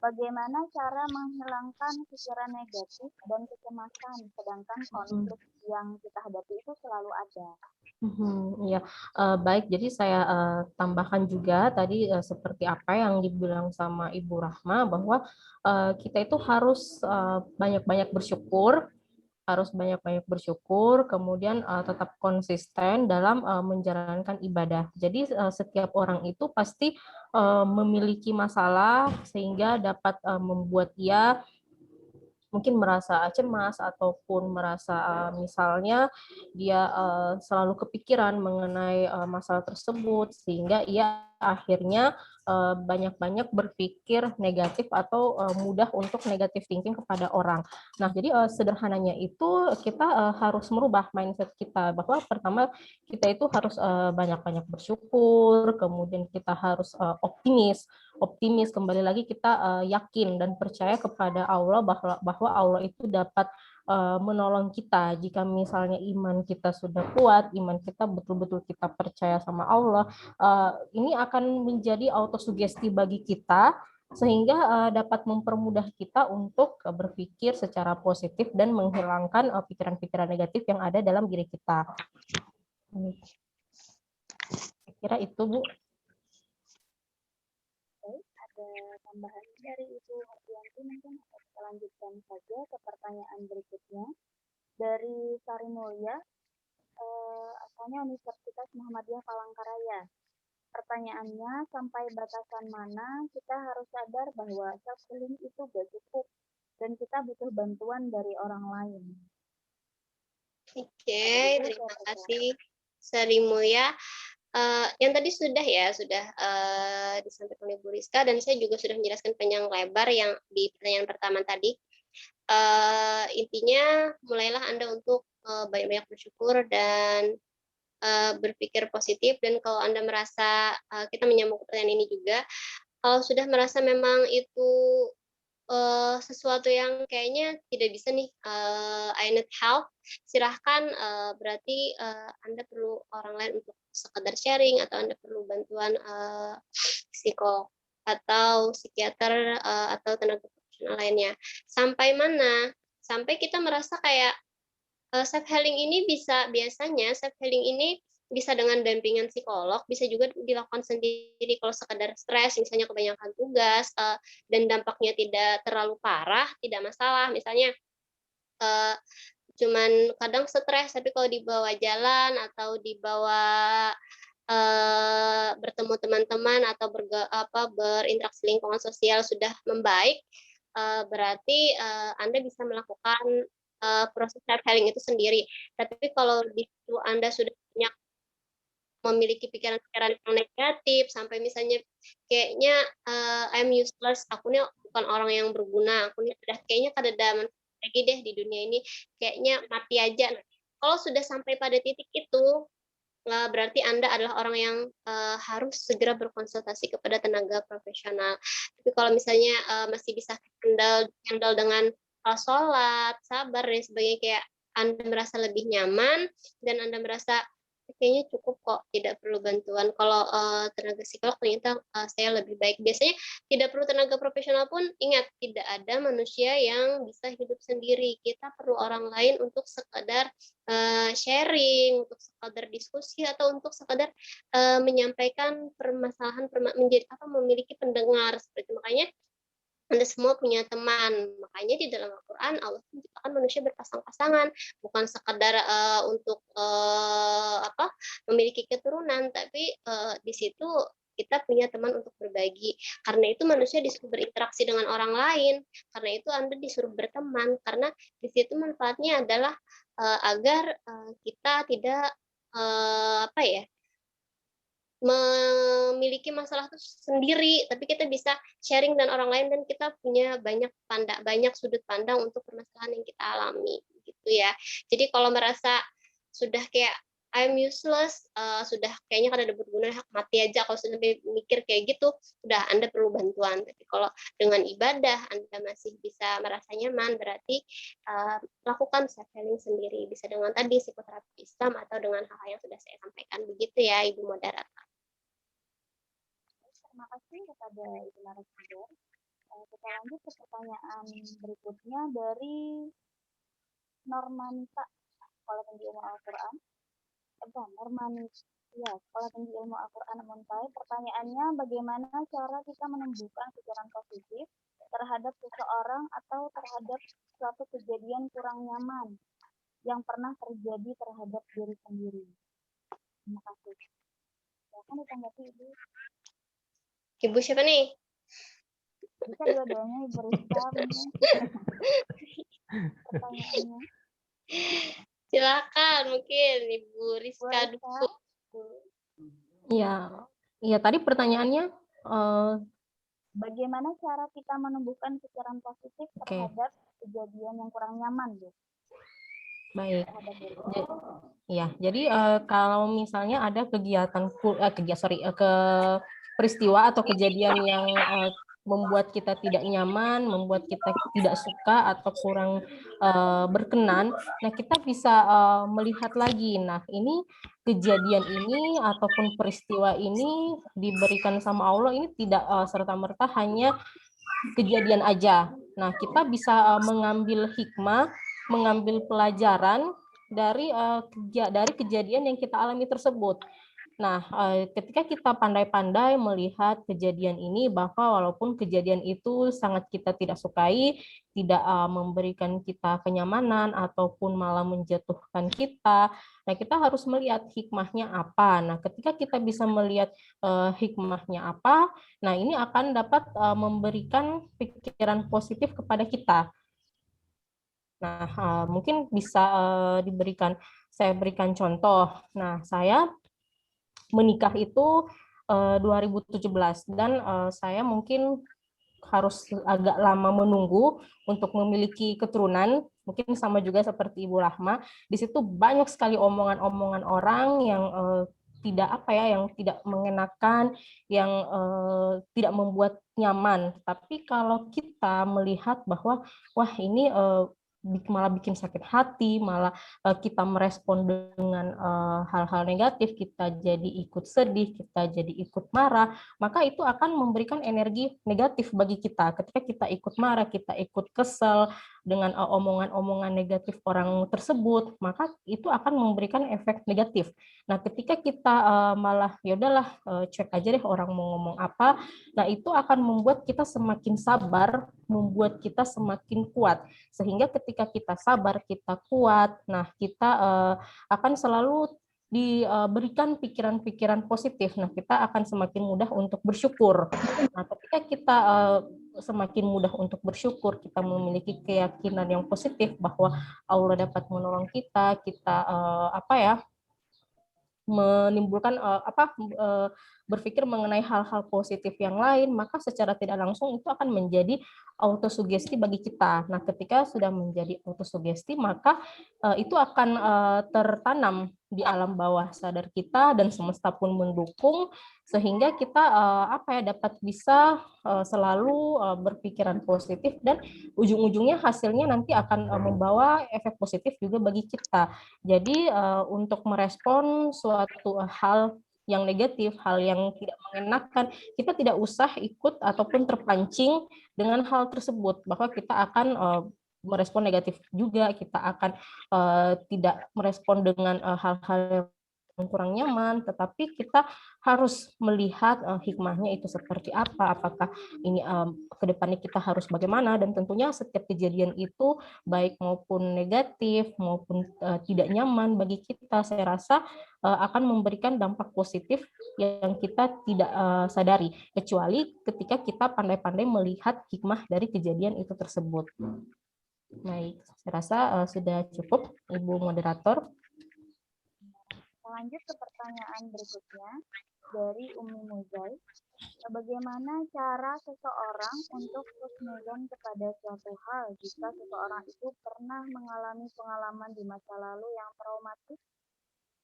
bagaimana cara menghilangkan pikiran negatif dan kecemasan, sedangkan konflik yang kita hadapi itu selalu ada? Iya, baik. Jadi saya tambahkan juga tadi seperti apa yang dibilang sama Ibu Rahma, bahwa kita itu harus banyak-banyak bersyukur, kemudian tetap konsisten dalam menjalankan ibadah. Jadi setiap orang itu pasti memiliki masalah sehingga dapat membuat ia mungkin merasa cemas ataupun merasa misalnya dia selalu kepikiran mengenai masalah tersebut sehingga ia akhirnya banyak-banyak berpikir negatif atau mudah untuk negative thinking kepada orang. Nah, jadi sederhananya itu kita harus merubah mindset kita bahwa pertama kita itu harus banyak-banyak bersyukur, kemudian kita harus optimis kembali lagi kita yakin dan percaya kepada Allah bahwa Allah itu dapat menolong kita jika misalnya iman kita sudah kuat, iman kita betul-betul kita percaya sama Allah, ini akan menjadi autosugesti bagi kita sehingga dapat mempermudah kita untuk berpikir secara positif dan menghilangkan pikiran-pikiran negatif yang ada dalam diri kita. Kira itu, Bu. Tambahan dari Ibu Hardianti, mungkin kita lanjutkan saja ke pertanyaan berikutnya dari Sari Mulya, asalnya Universitas Muhammadiyah Palangkaraya. Pertanyaannya, sampai batasan mana kita harus sadar bahwa self-healing itu gak cukup dan kita butuh bantuan dari orang lain? Oke, terima kasih Sari Mulya. Yang tadi sudah disampaikan oleh Bu Rizka dan saya juga sudah menjelaskan panjang lebar yang di pertanyaan pertama tadi. Intinya mulailah Anda untuk banyak-banyak bersyukur dan berpikir positif, dan kalau Anda merasa kita menyambung pertanyaan ini juga, kalau sudah merasa memang itu sesuatu yang kayaknya tidak bisa nih, I need help, silahkan berarti Anda perlu orang lain untuk sekedar sharing atau Anda perlu bantuan psikolog atau psikiater atau tenaga profesional lainnya. Sampai mana? Sampai kita merasa kayak self healing ini biasanya self healing ini bisa dengan dampingan psikolog, bisa juga dilakukan sendiri kalau sekadar stres, misalnya kebanyakan tugas, dan dampaknya tidak terlalu parah, tidak masalah. Misalnya cuman kadang stres, tapi kalau dibawa jalan atau dibawa bertemu teman-teman atau berinteraksi lingkungan sosial sudah membaik, berarti Anda bisa melakukan proses self healing itu sendiri. Tapi kalau di situ Anda sudah banyak memiliki pikiran-pikiran yang negatif sampai misalnya kayaknya I'm useless, aku ini bukan orang yang berguna, aku ini udah kayaknya kada ada lagi deh di dunia ini, kayaknya mati aja. Nah, kalau sudah sampai pada titik itu, berarti Anda adalah orang yang harus segera berkonsultasi kepada tenaga profesional. Tapi kalau misalnya masih bisa handle dengan sholat, sabar dan sebagainya, kayak Anda merasa lebih nyaman dan Anda merasa kayaknya cukup kok, tidak perlu bantuan. Kalau tenaga psikolog ternyata saya lebih baik. Biasanya tidak perlu tenaga profesional pun, ingat tidak ada manusia yang bisa hidup sendiri. Kita perlu orang lain untuk sekadar sharing, untuk sekadar diskusi, atau untuk sekadar menyampaikan permasalahan, memiliki pendengar seperti itu. Makanya Anda semua punya teman. Makanya di dalam Al-Quran Allah menciptakan manusia berpasang-pasangan, bukan sekadar untuk memiliki keturunan, tapi di situ kita punya teman untuk berbagi. Karena itu manusia disuruh berinteraksi dengan orang lain. Karena itu Anda disuruh berteman. Karena di situ manfaatnya adalah agar kita tidak memiliki masalah itu sendiri, tapi kita bisa sharing dengan orang lain, dan kita punya banyak sudut pandang untuk permasalahan yang kita alami, gitu ya. Jadi kalau merasa sudah kayak I'm useless, sudah kayaknya kada ada berguna, mati aja kalau sudah mikir kayak gitu, sudah Anda perlu bantuan. Tapi kalau dengan ibadah Anda masih bisa merasa nyaman, berarti lakukan self healing sendiri, bisa dengan tadi psikoterapi Islam atau dengan hal-hal yang sudah saya sampaikan, begitu ya Ibu Moderator. Terima kasih kepada Ibu narasumber. Kita lanjut ke pertanyaan berikutnya dari Normanita, Sekolah Tinggi Ilmu Al-Quran. Sekolah Tinggi Ilmu Al-Quran Muntai. Pertanyaannya, bagaimana cara kita menumbuhkan pikiran positif terhadap seseorang atau terhadap suatu kejadian kurang nyaman yang pernah terjadi terhadap diri sendiri? Terima kasih. Silakan ditanggapi, Ibu. Ibu siapa nih? Bisa dua-duanya, Ibu Rizka. Pertanyaannya. Silakan, mungkin Ibu Rizka dulu. Iya, tadi pertanyaannya bagaimana cara kita menumbuhkan pikiran positif terhadap kejadian yang kurang nyaman, Bu? Baik. Jadi kalau misalnya ada peristiwa atau kejadian yang membuat kita tidak nyaman, membuat kita tidak suka atau kurang berkenan, nah kita bisa melihat lagi, nah ini kejadian ini ataupun peristiwa ini diberikan sama Allah, ini tidak serta-merta hanya kejadian aja. Nah, kita bisa mengambil hikmah, mengambil pelajaran dari kejadian yang kita alami tersebut. Nah, ketika kita pandai-pandai melihat kejadian ini, bahwa walaupun kejadian itu sangat kita tidak sukai, tidak memberikan kita kenyamanan ataupun malah menjatuhkan kita, nah kita harus melihat hikmahnya apa. Nah, ketika kita bisa melihat hikmahnya apa, nah ini akan dapat memberikan pikiran positif kepada kita. Nah, mungkin bisa saya berikan contoh. Nah, saya menikah itu 2017 dan saya mungkin harus agak lama menunggu untuk memiliki keturunan, mungkin sama juga seperti Ibu Rahma. Di situ banyak sekali omongan-omongan orang yang yang tidak mengenakan, yang tidak membuat nyaman. Tapi kalau kita melihat bahwa wah ini malah bikin sakit hati, malah kita merespon dengan hal-hal negatif, kita jadi ikut sedih, kita jadi ikut marah, maka itu akan memberikan energi negatif bagi kita. Ketika kita ikut marah, kita ikut kesel dengan omongan-omongan negatif orang tersebut, maka itu akan memberikan efek negatif. Nah, ketika kita malah ya udahlah cek aja deh orang mau ngomong apa, nah itu akan membuat kita semakin sabar, membuat kita semakin kuat. Sehingga ketika kita sabar, kita kuat, nah kita akan selalu diberikan pikiran-pikiran positif. Nah, kita akan semakin mudah untuk bersyukur. Nah, ketika kita semakin mudah untuk bersyukur, kita memiliki keyakinan yang positif bahwa Allah dapat menolong kita, menimbulkan berpikir mengenai hal-hal positif yang lain, maka secara tidak langsung itu akan menjadi autosugesti bagi kita. Nah, ketika sudah menjadi autosugesti, maka itu akan tertanam di alam bawah sadar kita dan semesta pun mendukung sehingga kita dapat bisa selalu berpikiran positif dan ujung-ujungnya hasilnya nanti akan membawa efek positif juga bagi kita. Jadi untuk merespon suatu hal yang negatif, hal yang tidak mengenakan, kita tidak usah ikut ataupun terpancing dengan hal tersebut. Bahwa kita akan merespon negatif juga, kita akan tidak merespon dengan hal-hal yang kurang nyaman, tetapi kita harus melihat hikmahnya itu seperti apa, apakah ini ke depannya kita harus bagaimana, dan tentunya setiap kejadian itu baik maupun negatif maupun tidak nyaman bagi kita, saya rasa akan memberikan dampak positif yang kita tidak sadari, kecuali ketika kita pandai-pandai melihat hikmah dari kejadian itu tersebut. Baik, saya rasa sudah cukup, Ibu Moderator. Lanjut ke pertanyaan berikutnya dari Umi Muzai. Bagaimana cara seseorang untuk husnuzon kepada suatu hal jika seseorang itu pernah mengalami pengalaman di masa lalu yang traumatis,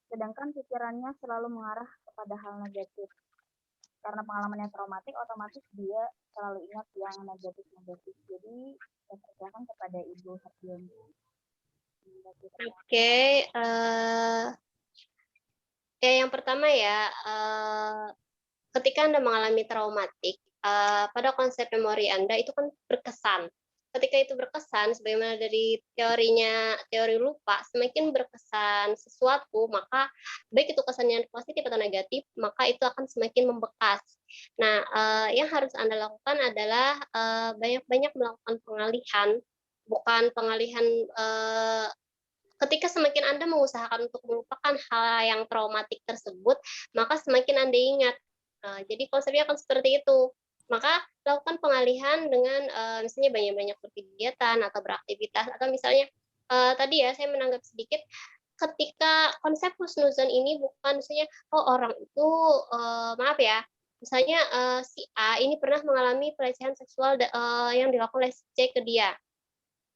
sedangkan pikirannya selalu mengarah kepada hal negatif? Karena pengalamannya traumatik, otomatis dia selalu ingat yang negatif-negatif. Jadi, saya percayakan kepada Ibu Hardian. Oke, yang pertama ya, ketika Anda mengalami traumatik, pada konsep memori Anda itu kan berkesan. Ketika itu berkesan, sebagaimana dari teori lupa, semakin berkesan sesuatu, maka baik itu kesannya positif atau negatif, maka itu akan semakin membekas. Nah, yang harus Anda lakukan adalah banyak-banyak melakukan pengalihan, bukan pengalihan ketika semakin Anda mengusahakan untuk melupakan hal yang traumatik tersebut, maka semakin Anda ingat. Jadi konsepnya akan seperti itu. Maka lakukan pengalihan dengan misalnya banyak-banyak berkegiatan atau beraktivitas, atau misalnya tadi ya saya menanggap sedikit, ketika konsep husnuzon ini bukan misalnya orang itu maaf ya, misalnya si A ini pernah mengalami pelecehan seksual yang dilakukan oleh si C ke dia.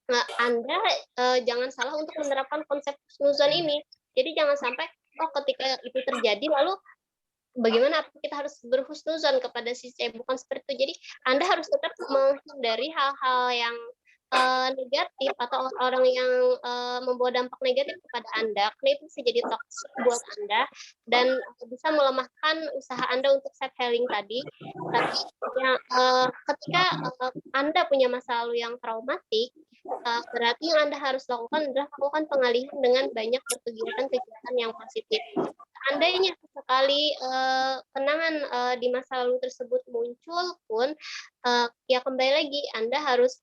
Nah, Anda jangan salah untuk menerapkan konsep husnuzon ini. Jadi jangan sampai ketika itu terjadi lalu bagaimana kita harus berhusnuzon kepada si C, bukan seperti itu. Jadi Anda harus tetap menghindari hal-hal yang negatif atau orang yang membawa dampak negatif kepada Anda, karena itu bisa jadi toksik buat Anda dan bisa melemahkan usaha Anda untuk self healing tadi. Tapi ketika Anda punya masa lalu yang traumatik, berarti yang Anda harus lakukan adalah lakukan pengalihan dengan banyak kegiatan-kegiatan yang positif. Seandainya sekali kenangan di masa lalu tersebut muncul pun, ya kembali lagi Anda harus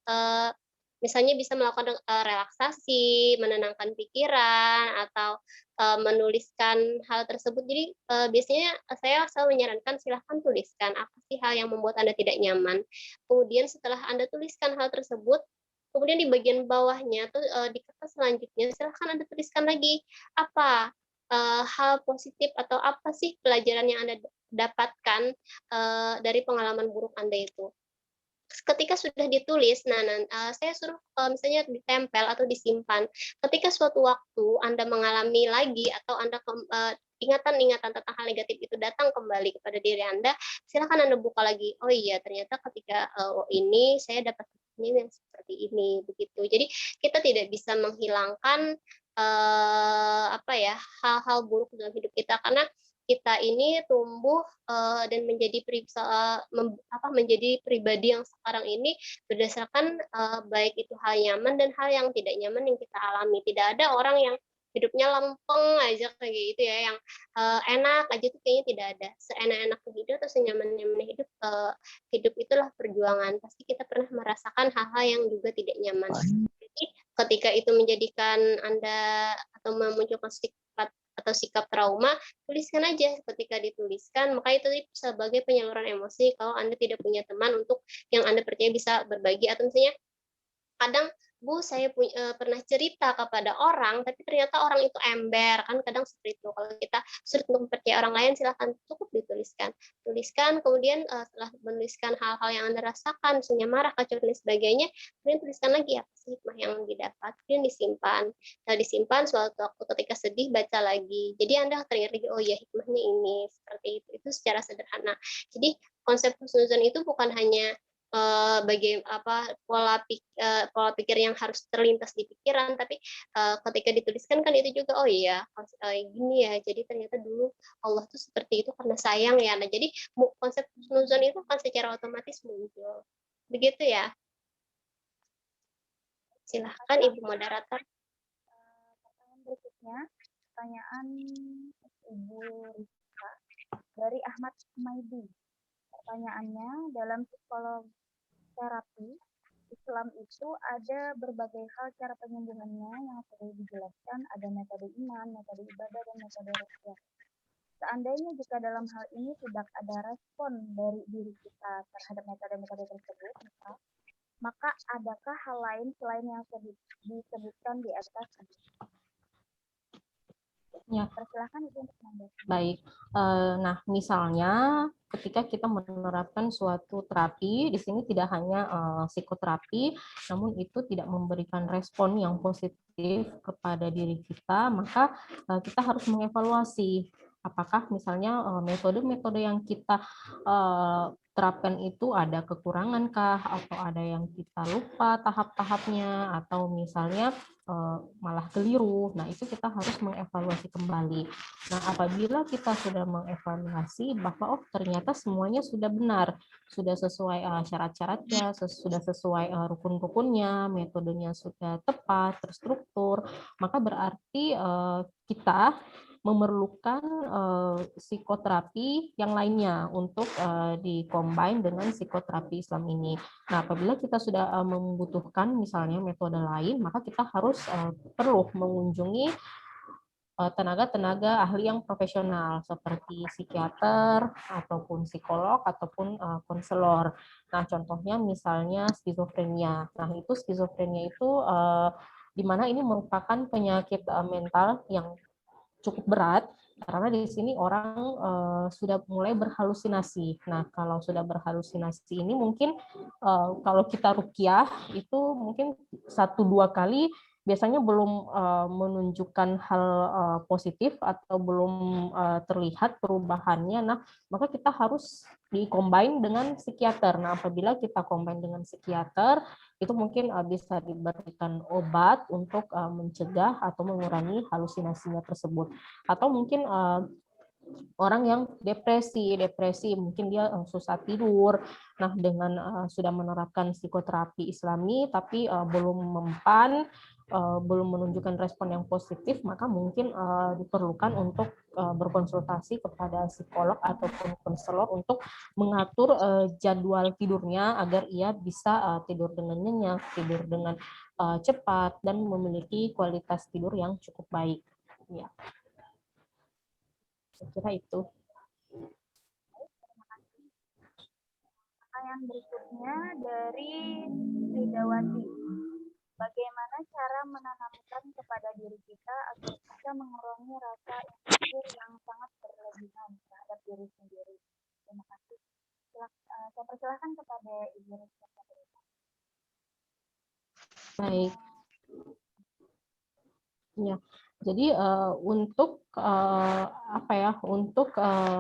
misalnya bisa melakukan relaksasi, menenangkan pikiran, atau menuliskan hal tersebut. Jadi biasanya saya selalu menyarankan silahkan tuliskan apa sih hal yang membuat Anda tidak nyaman. Kemudian setelah Anda tuliskan hal tersebut, kemudian di bagian bawahnya tuh di kertas selanjutnya silahkan Anda tuliskan lagi apa hal positif atau apa sih pelajaran yang Anda dapatkan dari pengalaman buruk Anda itu. Ketika sudah ditulis, saya suruh misalnya ditempel atau disimpan. Ketika suatu waktu Anda mengalami lagi atau Anda ingatan-ingatan tentang hal negatif itu datang kembali kepada diri Anda, silakan Anda buka lagi. Oh iya, ternyata ketika ini saya dapat ini yang seperti ini, begitu. Jadi kita tidak bisa menghilangkan hal-hal buruk dalam hidup kita karena kita ini tumbuh dan menjadi pribadi yang sekarang ini berdasarkan baik itu hal nyaman dan hal yang tidak nyaman yang kita alami. Tidak ada orang yang hidupnya lempeng aja kayak gitu ya, yang enak aja tuh kayaknya tidak ada. Seenak-enak hidup atau senyaman-nyaman hidup, hidup itulah perjuangan. Pasti kita pernah merasakan hal-hal yang juga tidak nyaman. Jadi ketika itu menjadikan Anda atau memunculkan sikap trauma, tuliskan aja. Ketika dituliskan, maka itu sebagai penyaluran emosi kalau Anda tidak punya teman untuk yang Anda percaya bisa berbagi, atau misalnya kadang Bu, saya pernah cerita kepada orang, tapi ternyata orang itu ember, kan kadang seperti itu. Kalau kita sulit untuk mempercayai orang lain, silahkan cukup dituliskan. Tuliskan, kemudian setelah menuliskan hal-hal yang Anda rasakan, misalnya marah, kacau, dan sebagainya, kemudian tuliskan lagi apa sih hikmah yang didapat, kemudian disimpan. Setelah disimpan, suatu waktu ketika sedih, baca lagi. Jadi Anda teringat lagi, oh ya hikmahnya ini, seperti itu. Itu secara sederhana. Jadi konsep husnuzon itu bukan hanya pola pikir yang harus terlintas di pikiran, tapi ketika dituliskan kan itu juga oh iya gini ya, jadi ternyata dulu Allah tuh seperti itu karena sayang ya. Nah jadi konsep husnuzon itu kan secara otomatis muncul, begitu ya. Silahkan Ibu moderator. Pertanyaan berikutnya, pertanyaan Ibu Rizka dari Ahmad Maidi. Pertanyaannya, dalam psikologi terapi Islam itu ada berbagai hal cara penyembuhannya yang sudah dijelaskan, ada metode iman, metode ibadah, dan metode ruqyah. Seandainya jika dalam hal ini tidak ada respon dari diri kita terhadap metode-metode tersebut, maka adakah hal lain selain yang disebutkan di atas? Ya. Persilahkan itu untuk menanggapi. Baik, nah misalnya ketika kita menerapkan suatu terapi, di sini tidak hanya psikoterapi, namun itu tidak memberikan respon yang positif kepada diri kita, maka kita harus mengevaluasi apakah misalnya metode-metode yang kita terapkan itu ada kekurangankah, atau ada yang kita lupa tahap-tahapnya, atau misalnya malah keliru. Nah, itu kita harus mengevaluasi kembali. Nah, apabila kita sudah mengevaluasi bahwa ternyata semuanya sudah benar, sudah sesuai syarat-syaratnya, sudah sesuai rukun-rukunnya, metodenya sudah tepat, terstruktur, maka berarti kita memerlukan psikoterapi yang lainnya untuk dikombin dengan psikoterapi Islam ini. Nah, apabila kita sudah membutuhkan misalnya metode lain, maka kita harus perlu mengunjungi tenaga-tenaga ahli yang profesional seperti psikiater ataupun psikolog ataupun konselor. Nah, contohnya misalnya skizofrenia. Nah, itu skizofrenia itu di mana ini merupakan penyakit mental yang cukup berat karena di sini orang sudah mulai berhalusinasi. Nah, kalau sudah berhalusinasi ini mungkin kalau kita ruqyah itu mungkin 1-2 kali biasanya belum menunjukkan hal positif atau belum terlihat perubahannya. Nah, maka kita harus dikombin dengan psikiater. Nah, apabila kita combine dengan psikiater, itu mungkin bisa diberikan obat untuk mencegah atau mengurangi halusinasinya tersebut. Atau mungkin orang yang depresi mungkin dia susah tidur. Nah, dengan sudah menerapkan psikoterapi Islami tapi belum mempan, belum menunjukkan respon yang positif, maka mungkin diperlukan untuk berkonsultasi kepada psikolog ataupun konselor untuk mengatur jadwal tidurnya agar ia bisa tidur dengan nyenyak, tidur dengan cepat, dan memiliki kualitas tidur yang cukup baik. Ya. Saya kira itu. Pertanyaan berikutnya dari Ridawati. Bagaimana cara menanamkan kepada diri kita agar bisa mengurangi rasa insecure yang sangat berlebihan terhadap diri sendiri? Terima kasih. Saya persilahkan kepada Ibu Rizka. Baik. Ya. Jadi untuk untuk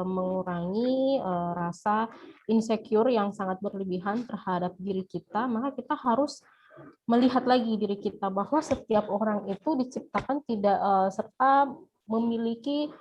mengurangi rasa insecure yang sangat berlebihan terhadap diri kita, maka kita harus melihat lagi diri kita bahwa setiap orang itu diciptakan tidak serta memiliki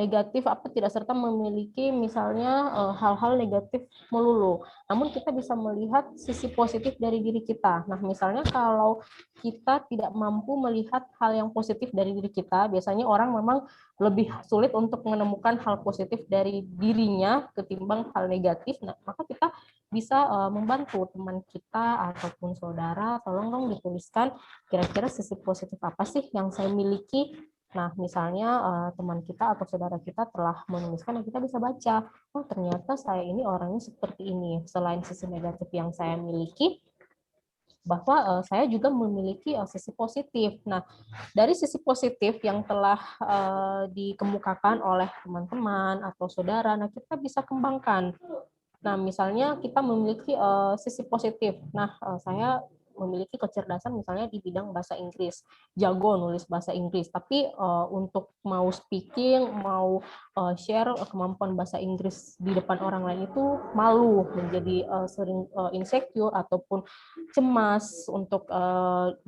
negatif, tidak serta memiliki misalnya hal-hal negatif melulu. Namun kita bisa melihat sisi positif dari diri kita. Nah, misalnya kalau kita tidak mampu melihat hal yang positif dari diri kita, biasanya orang memang lebih sulit untuk menemukan hal positif dari dirinya ketimbang hal negatif. Nah, maka kita bisa membantu teman kita ataupun saudara, tolong dong dituliskan kira-kira sisi positif apa sih yang saya miliki. Nah, misalnya teman kita atau saudara kita telah menuliskan, kita bisa baca, oh ternyata saya ini orangnya seperti ini. Selain sisi negatif yang saya miliki, bahwa saya juga memiliki sisi positif. Nah, dari sisi positif yang telah dikemukakan oleh teman-teman atau saudara, nah kita bisa kembangkan. Nah, misalnya kita memiliki sisi positif. Nah, saya memiliki kecerdasan misalnya di bidang bahasa Inggris, jago nulis bahasa Inggris, tapi untuk mau speaking, mau share kemampuan bahasa Inggris di depan orang lain itu malu, menjadi sering insecure ataupun cemas untuk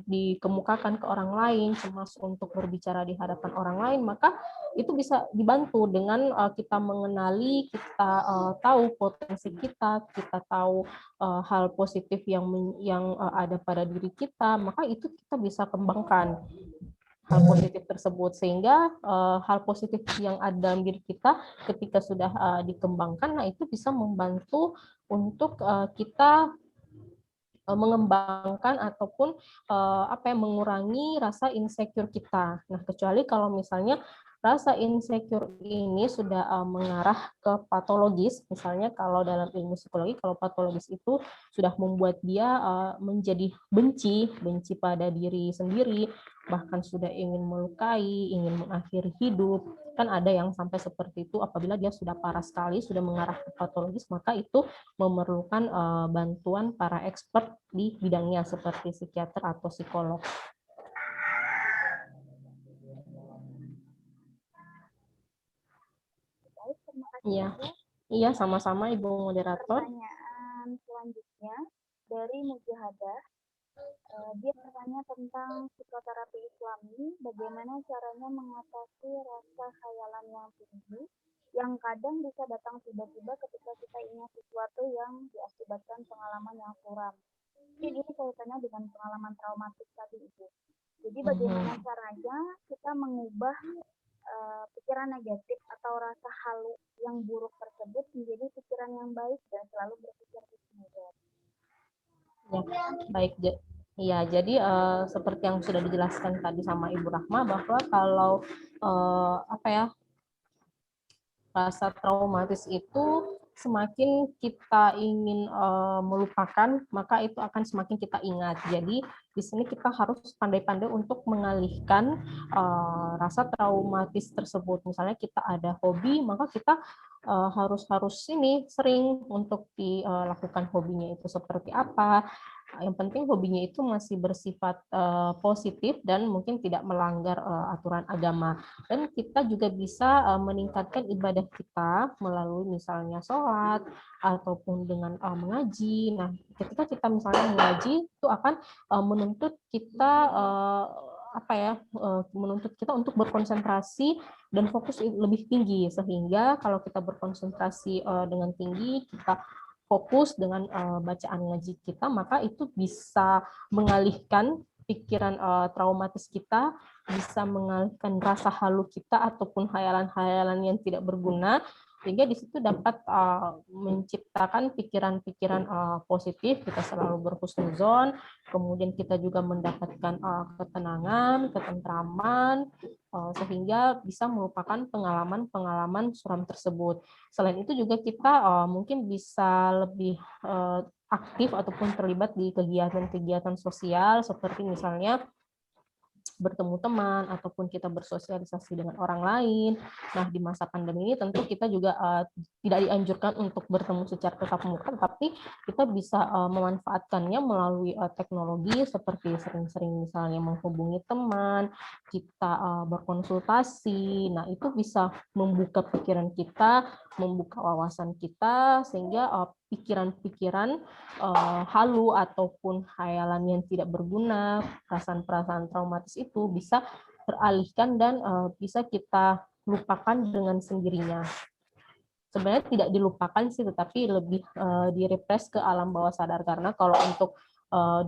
dikemukakan ke orang lain, cemas untuk berbicara di hadapan orang lain, maka itu bisa dibantu dengan kita mengenali, kita tahu potensi kita tahu hal positif yang ada pada diri kita, maka itu kita bisa kembangkan hal positif tersebut, sehingga hal positif yang ada dalam diri kita ketika sudah dikembangkan, nah itu bisa membantu untuk kita mengembangkan ataupun mengurangi rasa insecure kita. Nah, kecuali kalau misalnya rasa insecure ini sudah mengarah ke patologis, misalnya kalau dalam ilmu psikologi, kalau patologis itu sudah membuat dia menjadi benci pada diri sendiri, bahkan sudah ingin melukai, ingin mengakhiri hidup. Kan ada yang sampai seperti itu, apabila dia sudah parah sekali, sudah mengarah ke patologis, maka itu memerlukan bantuan para expert di bidangnya seperti psikiater atau psikolog. Baik, terima kasih. Iya, iya sama-sama Ibu Moderator. Pertanyaan selanjutnya dari Mujahadah. Dia bertanya tentang psikoterapi Islami, bagaimana caranya mengatasi rasa khayalan yang tinggi, yang kadang bisa datang tiba-tiba ketika kita ingat sesuatu yang diakibatkan pengalaman yang suram. Jadi ini kaitannya dengan pengalaman traumatis tadi itu. Jadi bagaimana caranya kita mengubah pikiran negatif atau rasa halu yang buruk tersebut menjadi pikiran yang baik dan selalu berpikir positif. Ya, baik. Ya, jadi seperti yang sudah dijelaskan tadi sama Ibu Rahma, bahwa kalau rasa traumatis itu semakin kita ingin melupakan, maka itu akan semakin kita ingat. Jadi di sini kita harus pandai-pandai untuk mengalihkan rasa traumatis tersebut. Misalnya kita ada hobi, maka kita harus ini sering untuk dilakukan hobinya itu seperti apa. Yang penting hobinya itu masih bersifat positif dan mungkin tidak melanggar aturan agama. Dan kita juga bisa meningkatkan ibadah kita melalui misalnya sholat ataupun dengan mengaji. Nah, ketika kita misalnya mengaji itu akan menuntut kita menuntut kita untuk berkonsentrasi dan fokus lebih tinggi, sehingga kalau kita berkonsentrasi dengan tinggi, kita fokus dengan bacaan ngaji kita, maka itu bisa mengalihkan pikiran traumatis kita, bisa mengalihkan rasa halu kita ataupun hayalan-hayalan yang tidak berguna, sehingga di situ dapat menciptakan pikiran-pikiran positif, kita selalu berhusnuzon, kemudian kita juga mendapatkan ketenangan, ketentraman, sehingga bisa melupakan pengalaman-pengalaman suram tersebut. Selain itu juga kita mungkin bisa lebih aktif ataupun terlibat di kegiatan-kegiatan sosial seperti misalnya bertemu teman ataupun kita bersosialisasi dengan orang lain. Nah, di masa pandemi ini tentu kita juga tidak dianjurkan untuk bertemu secara tatap muka, tapi kita bisa memanfaatkannya melalui teknologi seperti sering-sering misalnya menghubungi teman, kita berkonsultasi. Nah, itu bisa membuka pikiran kita, membuka wawasan kita, sehingga pikiran-pikiran halu ataupun khayalan yang tidak berguna, perasaan-perasaan traumatis itu bisa teralihkan dan bisa kita lupakan dengan sendirinya. Sebenarnya tidak dilupakan sih, tetapi lebih direpress ke alam bawah sadar, karena kalau untuk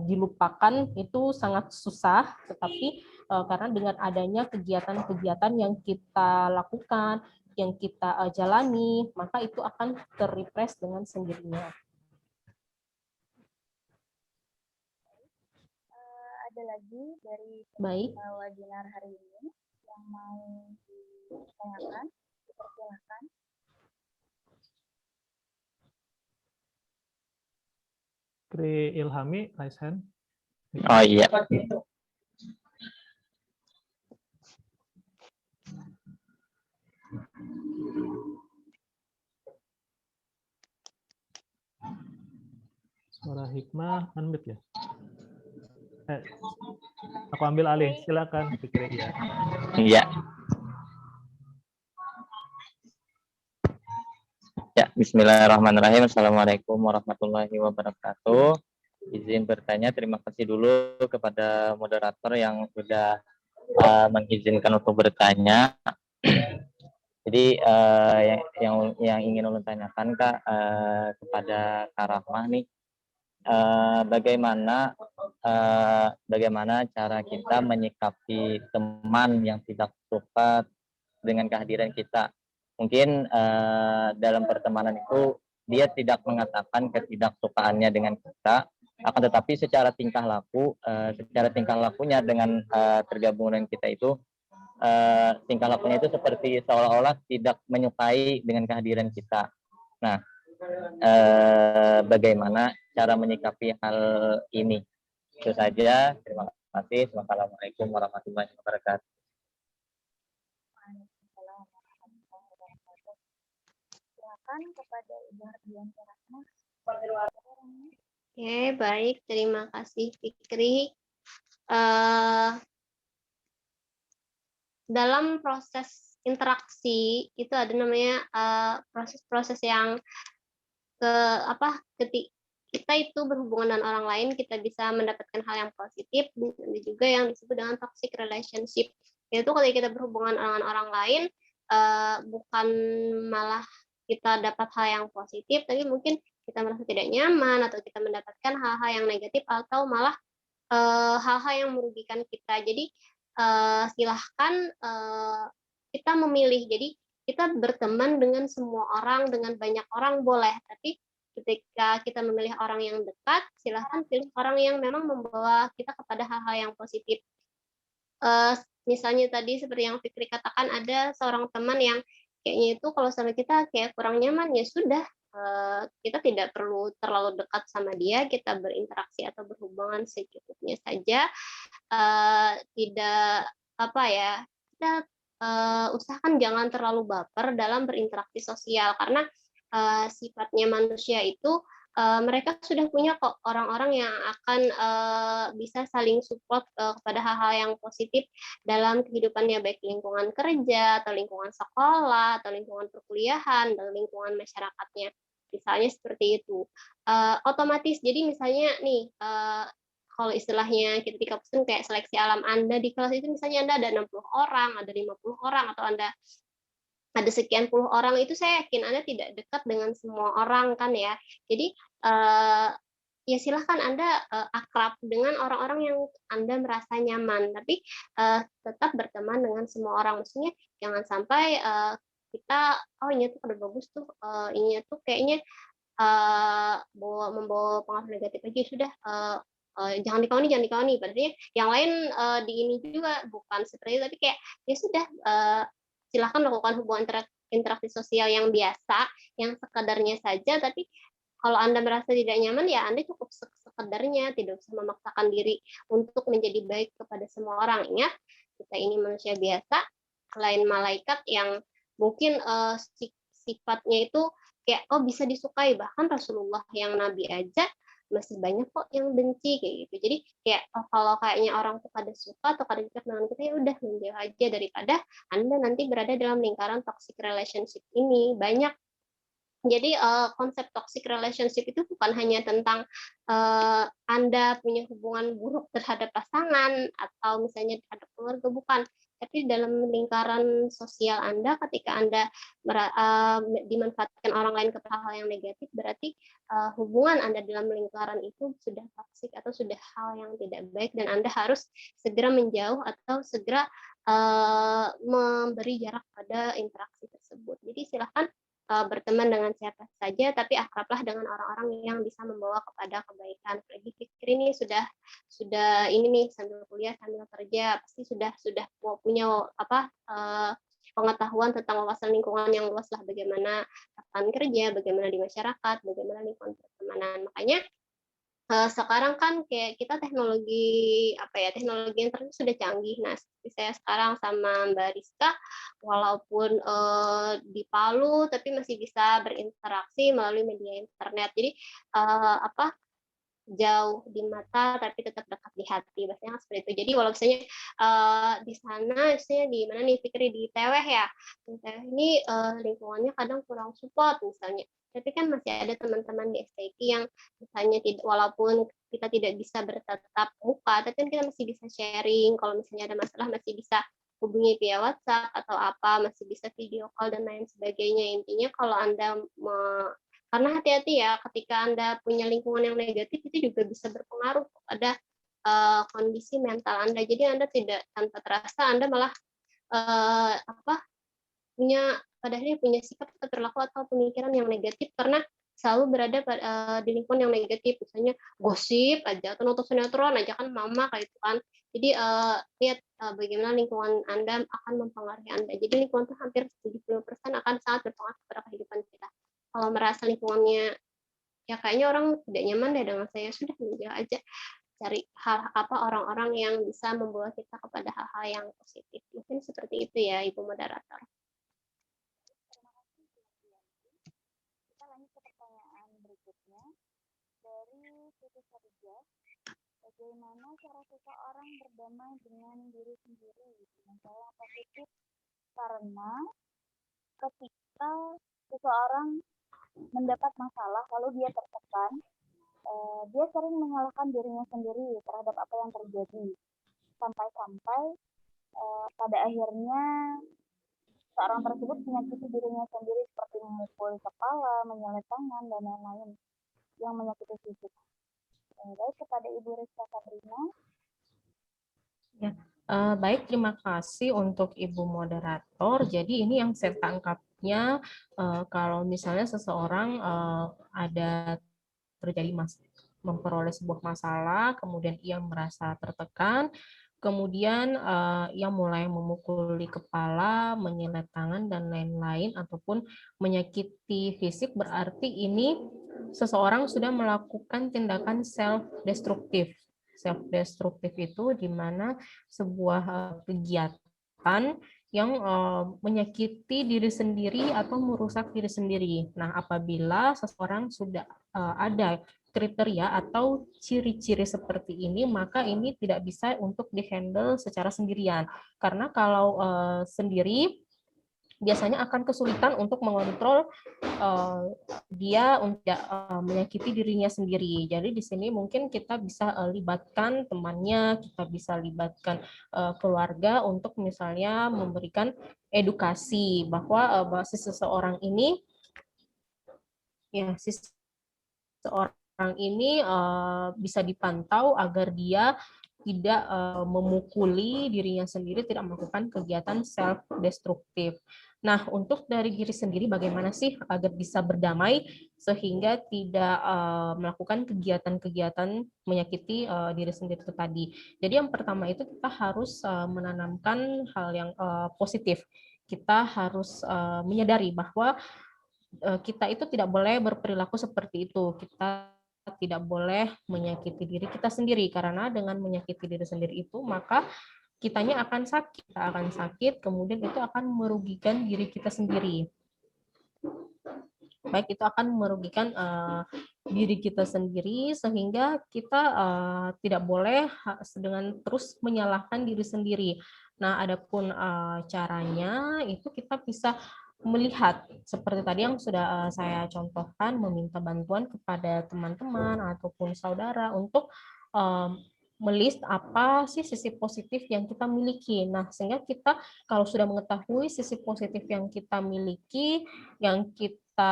dilupakan itu sangat susah, tetapi karena dengan adanya kegiatan-kegiatan yang kita lakukan, yang kita jalani, maka itu akan terrepress dengan sendirinya. Ada lagi dari webinar hari ini yang mau ditanyakan, dipersilakan. Tri Ilhami, raise hand. Oh iya. Suara Hikmah unmute ya. Aku ambil alih. Silakan Fikri ya. Iya. Ya, bismillahirrahmanirrahim. Assalamualaikum warahmatullahi wabarakatuh. Izin bertanya, terima kasih dulu kepada moderator yang sudah mengizinkan untuk bertanya. Jadi yang ingin ulun tanyakan Kak, kepada Kak Rahmah nih, bagaimana cara kita menyikapi teman yang tidak suka dengan kehadiran kita. Mungkin dalam pertemanan itu dia tidak mengatakan ketidaksukaannya dengan kita, akan tetapi secara tingkah lakunya dengan tergabung dengan kita itu, tingkah lakunya itu seperti seolah-olah tidak menyukai dengan kehadiran kita. Nah, bagaimana cara menyikapi hal ini? Itu saja. Terima kasih. Wassalamualaikum warahmatullahi wabarakatuh. Silakan kepada Ibu Hardiansyah Rahmah. Oke, baik. Terima kasih Fikri. Dalam proses interaksi itu ada namanya proses-proses yang kita itu berhubungan dengan orang lain, kita bisa mendapatkan hal yang positif, dan juga yang disebut dengan toxic relationship. Yaitu ketika kita berhubungan dengan orang lain, bukan malah kita dapat hal yang positif, tapi mungkin kita merasa tidak nyaman, atau kita mendapatkan hal-hal yang negatif, atau malah hal-hal yang merugikan kita. Jadi silahkan kita memilih. Jadi kita berteman dengan semua orang, dengan banyak orang boleh, tapi ketika kita memilih orang yang dekat, silahkan pilih orang yang memang membawa kita kepada hal-hal yang positif. Misalnya tadi seperti yang Fikri katakan, ada seorang teman yang kayaknya itu kalau sama kita kayak kurang nyaman, ya sudah, kita tidak perlu terlalu dekat sama dia, kita berinteraksi atau berhubungan secukupnya saja. Tidak kita usahakan jangan terlalu baper dalam berinteraksi sosial, karena sifatnya manusia itu mereka sudah punya kok orang-orang yang akan bisa saling support kepada hal-hal yang positif dalam kehidupannya, baik lingkungan kerja, atau lingkungan sekolah, atau lingkungan perkuliahan, dan lingkungan masyarakatnya. Misalnya seperti itu. Otomatis, jadi misalnya nih, kalau istilahnya kita di kampus kayak seleksi alam, Anda di kelas itu misalnya Anda ada 60 orang, ada 50 orang, atau Anda ada sekian puluh orang, itu saya yakin Anda tidak dekat dengan semua orang kan ya. Jadi ya silahkan Anda akrab dengan orang-orang yang Anda merasa nyaman, tapi tetap berteman dengan semua orang. Maksudnya jangan sampai kita, ini tuh pada bagus tuh, ini tuh kayaknya membawa pengaruh negatif aja, sudah jangan dikauni. Padahal yang lain di ini juga bukan seperti itu, tapi kayak ya sudah, silahkan lakukan hubungan interaksi sosial yang biasa, yang sekedarnya saja. Tapi kalau Anda merasa tidak nyaman, ya Anda cukup sekedarnya, tidak usah memaksakan diri untuk menjadi baik kepada semua orang. Ingat, kita ini manusia biasa, selain malaikat yang mungkin sifatnya itu kayak bisa disukai, bahkan Rasulullah yang Nabi aja masih banyak kok yang benci kayak gitu. Jadi kayak kalau kayaknya orang tuh pada suka atau pada dekat dengan kita, ya udah menjauh aja, daripada Anda nanti berada dalam lingkaran toxic relationship ini. Banyak. Jadi konsep toxic relationship itu bukan hanya tentang Anda punya hubungan buruk terhadap pasangan atau misalnya terhadap keluarga, bukan. Tapi dalam lingkaran sosial Anda, ketika Anda dimanfaatkan orang lain ke hal yang negatif, berarti hubungan Anda dalam lingkaran itu sudah toksik atau sudah hal yang tidak baik, dan Anda harus segera menjauh atau segera memberi jarak pada interaksi tersebut. Jadi silahkan berteman dengan siapa saja, tapi akrablah dengan orang-orang yang bisa membawa kepada kebaikan. Apalagi Fikri ini sudah ini nih, sambil kuliah sambil kerja, pasti sudah punya pengetahuan tentang wawasan lingkungan yang luas lah, bagaimana rekan kerja, bagaimana di masyarakat, bagaimana lingkungan pertemanan. Makanya sekarang kan kayak kita teknologi internet sudah canggih. Nah, seperti saya sekarang sama Mbak Rizka, walaupun di Palu, tapi masih bisa berinteraksi melalui media internet. Jadi jauh di mata tapi tetap dekat di hati, bahasanya seperti itu. Jadi walau misalnya di sana, misalnya di mana nih, Fikri, di Teweh ya, di Teweh ini lingkungannya kadang kurang support misalnya, tapi kan masih ada teman-teman di STIK yang misalnya walaupun kita tidak bisa bertatap muka, tapi kan kita masih bisa sharing, kalau misalnya ada masalah masih bisa hubungi via WhatsApp atau apa, masih bisa video call dan lain sebagainya. Intinya kalau Anda karena hati-hati ya, ketika Anda punya lingkungan yang negatif, itu juga bisa berpengaruh pada kondisi mental Anda. Jadi Anda tidak, tanpa terasa Anda malah punya sikap atau perilaku atau pemikiran yang negatif karena selalu berada di lingkungan yang negatif, misalnya gosip aja atau nonton sinetron aja kan mama kayak itu kan. Jadi lihat bagaimana lingkungan Anda akan mempengaruhi Anda. Jadi lingkungan itu hampir 70% akan sangat berpengaruh pada kehidupan kita. Kalau merasa lingkungannya ya kayaknya orang tidak nyaman deh dengan saya, sudah menjauh aja, cari orang-orang yang bisa membawa kita kepada hal-hal yang positif. Mungkin seperti itu ya, Ibu Moderator. Terima kasih, Bu Yanti. Kita lanjut ke pertanyaan berikutnya dari Siti Khadijah. Bagaimana cara seseorang berdamai dengan diri sendiri dengan cara yang positif? Karena ketika seseorang mendapat masalah lalu dia tertekan, dia sering menyalahkan dirinya sendiri terhadap apa yang terjadi, sampai-sampai pada akhirnya seorang tersebut menyakiti dirinya sendiri seperti memukul kepala, menyelet tangan, dan lain-lain yang menyakiti fisik. Baik, kepada Ibu Rizka Sabrina. Ya, baik, terima kasih untuk Ibu Moderator. Jadi ini yang saya tangkapnya, kalau misalnya seseorang ada terjadi memperoleh sebuah masalah, kemudian ia merasa tertekan, kemudian ia mulai memukuli kepala, menyilet tangan, dan lain-lain, ataupun menyakiti fisik, berarti ini seseorang sudah melakukan tindakan self-destruktif. Self-destruktif itu di mana sebuah kegiatan yang menyakiti diri sendiri atau merusak diri sendiri. Nah, apabila seseorang sudah ada kriteria atau ciri-ciri seperti ini, maka ini tidak bisa untuk dihandle secara sendirian. Karena kalau sendiri, biasanya akan kesulitan untuk mengontrol dia untuk menyakiti dirinya sendiri. Jadi di sini mungkin kita bisa libatkan temannya, kita bisa libatkan keluarga untuk misalnya memberikan edukasi bahwa si seseorang ini bisa dipantau agar dia tidak memukuli dirinya sendiri, tidak melakukan kegiatan self-destruktif. Nah, untuk dari diri sendiri bagaimana sih agar bisa berdamai sehingga tidak melakukan kegiatan-kegiatan menyakiti diri sendiri itu tadi. Jadi yang pertama itu kita harus menanamkan hal yang positif. Kita harus menyadari bahwa kita itu tidak boleh berperilaku seperti itu. Kita tidak boleh menyakiti diri kita sendiri, karena dengan menyakiti diri sendiri itu maka kitanya akan sakit, kemudian itu akan merugikan diri kita sendiri. Baik, itu akan merugikan diri kita sendiri, sehingga kita tidak boleh dengan terus menyalahkan diri sendiri. Nah, adapun caranya itu kita bisa melihat seperti tadi yang sudah saya contohkan, meminta bantuan kepada teman-teman ataupun saudara untuk melist apa sih sisi positif yang kita miliki. Nah, sehingga kita kalau sudah mengetahui sisi positif yang kita miliki, yang kita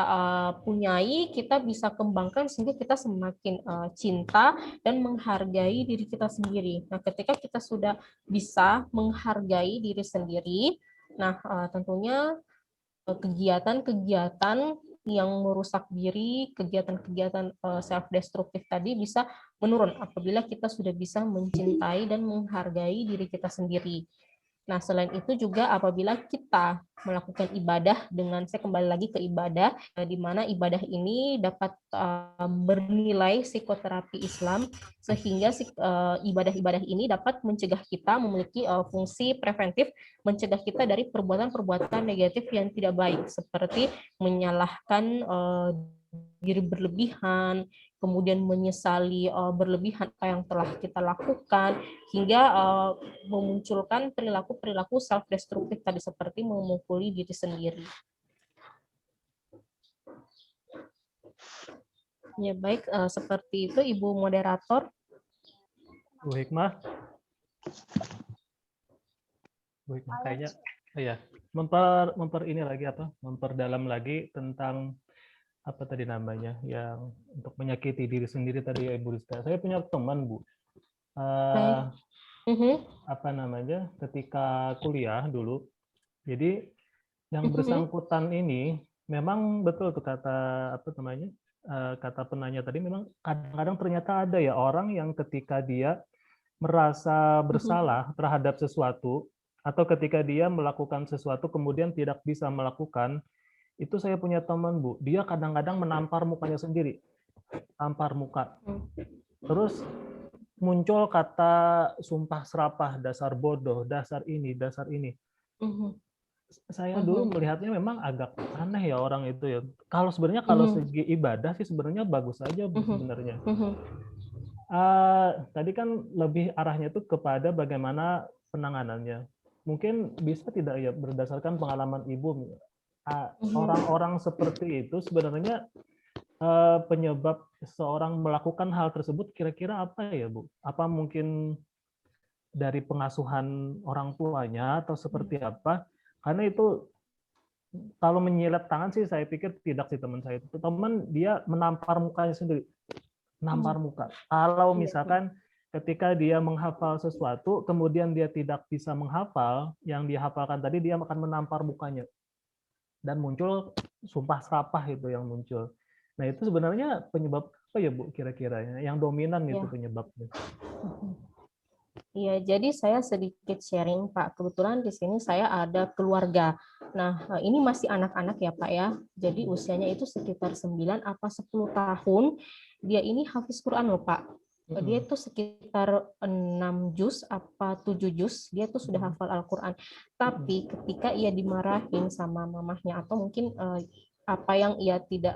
punyai, kita bisa kembangkan sehingga kita semakin cinta dan menghargai diri kita sendiri. Nah, ketika kita sudah bisa menghargai diri sendiri, nah tentunya kegiatan-kegiatan yang merusak diri, kegiatan-kegiatan self-destruktif tadi bisa menurun apabila kita sudah bisa mencintai dan menghargai diri kita sendiri. Nah, selain itu juga apabila kita melakukan ibadah dengan, saya kembali lagi ke ibadah, di mana ibadah ini dapat bernilai psikoterapi Islam, sehingga ibadah-ibadah ini dapat mencegah kita memiliki fungsi preventif, mencegah kita dari perbuatan-perbuatan negatif yang tidak baik, seperti menyalahkan diri berlebihan, kemudian menyesali berlebihan apa yang telah kita lakukan, hingga memunculkan perilaku-perilaku self-destruktif tadi, seperti memukuli diri sendiri. Ya baik, seperti itu Ibu Moderator. Bu Hikmah. Bu Hikmah kayaknya ya ini lagi apa? Memperdalam lagi tentang apa tadi namanya yang untuk menyakiti diri sendiri tadi ya Ibu Rizka. Saya punya teman Bu. Apa namanya? Ketika kuliah dulu. Jadi yang bersangkutan ini memang betul tuh kata apa namanya? Kata penanya tadi, memang kadang-kadang ternyata ada ya orang yang ketika dia merasa bersalah terhadap sesuatu, atau ketika dia melakukan sesuatu kemudian tidak bisa melakukan, itu saya punya teman Bu, dia kadang-kadang menampar mukanya sendiri, tampar muka. Terus muncul kata sumpah serapah, dasar bodoh, dasar ini, dasar ini. Saya dulu melihatnya memang agak aneh ya orang itu ya. Kalau sebenarnya kalau segi ibadah sih sebenarnya bagus aja Bu sebenarnya. Tadi kan lebih arahnya itu kepada bagaimana penanganannya. Mungkin bisa tidak ya berdasarkan pengalaman Ibu, orang-orang seperti itu sebenarnya penyebab seorang melakukan hal tersebut kira-kira apa ya Bu? Apa mungkin dari pengasuhan orang tuanya atau seperti apa? Karena itu kalau menyilet tangan sih saya pikir tidak sih teman saya itu. Teman dia menampar mukanya sendiri. Nampar muka. Kalau misalkan ketika dia menghafal sesuatu, kemudian dia tidak bisa menghafal, yang dia hafalkan tadi, dia akan menampar mukanya. Dan muncul sumpah serapah itu yang muncul. Nah itu sebenarnya penyebab apa ya Bu kira-kira yang dominan itu penyebabnya? Iya, jadi saya sedikit sharing Pak. Kebetulan di sini saya ada keluarga. Nah, ini masih anak-anak ya Pak ya. Jadi usianya itu sekitar 9 apa 10 tahun. Dia ini hafiz Quran loh Pak. Dia itu sekitar 6 juz apa 7 juz, dia tuh sudah hafal Al-Quran. Tapi ketika ia dimarahin sama mamahnya atau mungkin apa yang ia tidak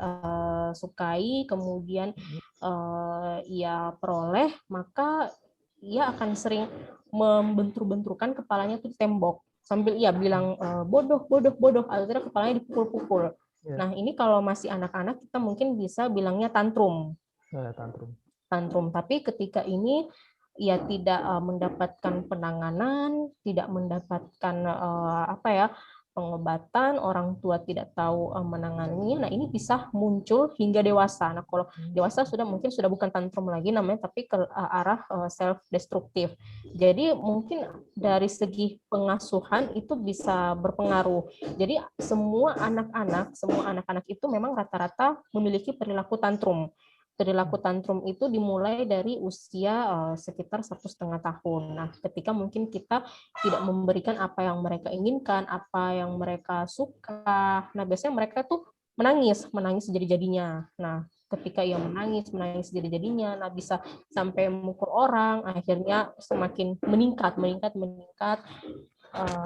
sukai, kemudian ia peroleh, maka ia akan sering membentur-benturkan kepalanya tuh di tembok sambil ia bilang bodoh, bodoh, bodoh, akhirnya kepalanya dipukul-pukul. Nah ini kalau masih anak-anak kita mungkin bisa bilangnya tantrum. Tantrum. Tapi ketika ini ia tidak mendapatkan penanganan, tidak mendapatkan pengobatan, orang tua tidak tahu menanganinya. Nah, ini bisa muncul hingga dewasa. Nah, kalau dewasa mungkin sudah bukan tantrum lagi namanya, tapi ke arah self destruktif. Jadi mungkin dari segi pengasuhan itu bisa berpengaruh. Jadi semua anak-anak itu memang rata-rata memiliki perilaku tantrum. Perilaku tantrum itu dimulai dari usia sekitar 1,5 tahun. Nah, ketika mungkin kita tidak memberikan apa yang mereka inginkan, apa yang mereka suka, nah biasanya mereka tuh menangis jadi-jadinya. Nah, ketika ia menangis jadi-jadinya, nah bisa sampai memukul orang, akhirnya semakin meningkat,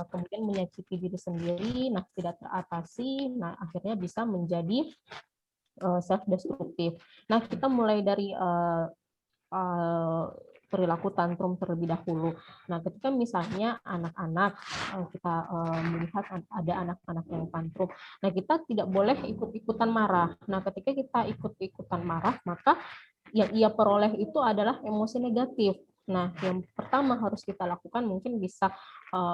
kemudian menyakiti diri sendiri, nah tidak teratasi, nah akhirnya bisa menjadi self destruktif. Nah, kita mulai dari perilaku tantrum terlebih dahulu. Nah, ketika misalnya anak-anak kita melihat ada anak-anak yang tantrum, nah kita tidak boleh ikut-ikutan marah. Nah, ketika kita ikut-ikutan marah, maka yang ia peroleh itu adalah emosi negatif. Nah, yang pertama harus kita lakukan mungkin bisa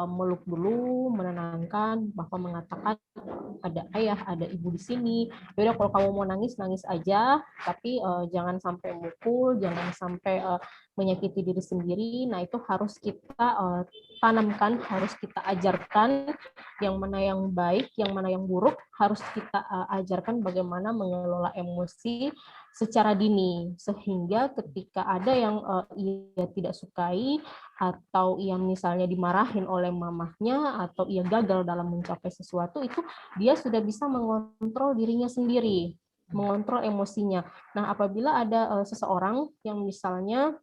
meluk dulu, menenangkan, bahwa mengatakan ada ayah, ada ibu di sini. Yaudah kalau kamu mau nangis, nangis aja, tapi jangan sampai mukul, jangan sampai menyakiti diri sendiri. Nah, itu harus kita tanamkan, harus kita ajarkan yang mana yang baik, yang mana yang buruk, harus kita ajarkan bagaimana mengelola emosi secara dini, sehingga ketika ada yang ia tidak sukai, atau ia misalnya dimarahin oleh mamahnya, atau ia gagal dalam mencapai sesuatu, itu dia sudah bisa mengontrol dirinya sendiri, mengontrol emosinya. Nah, apabila ada seseorang yang misalnya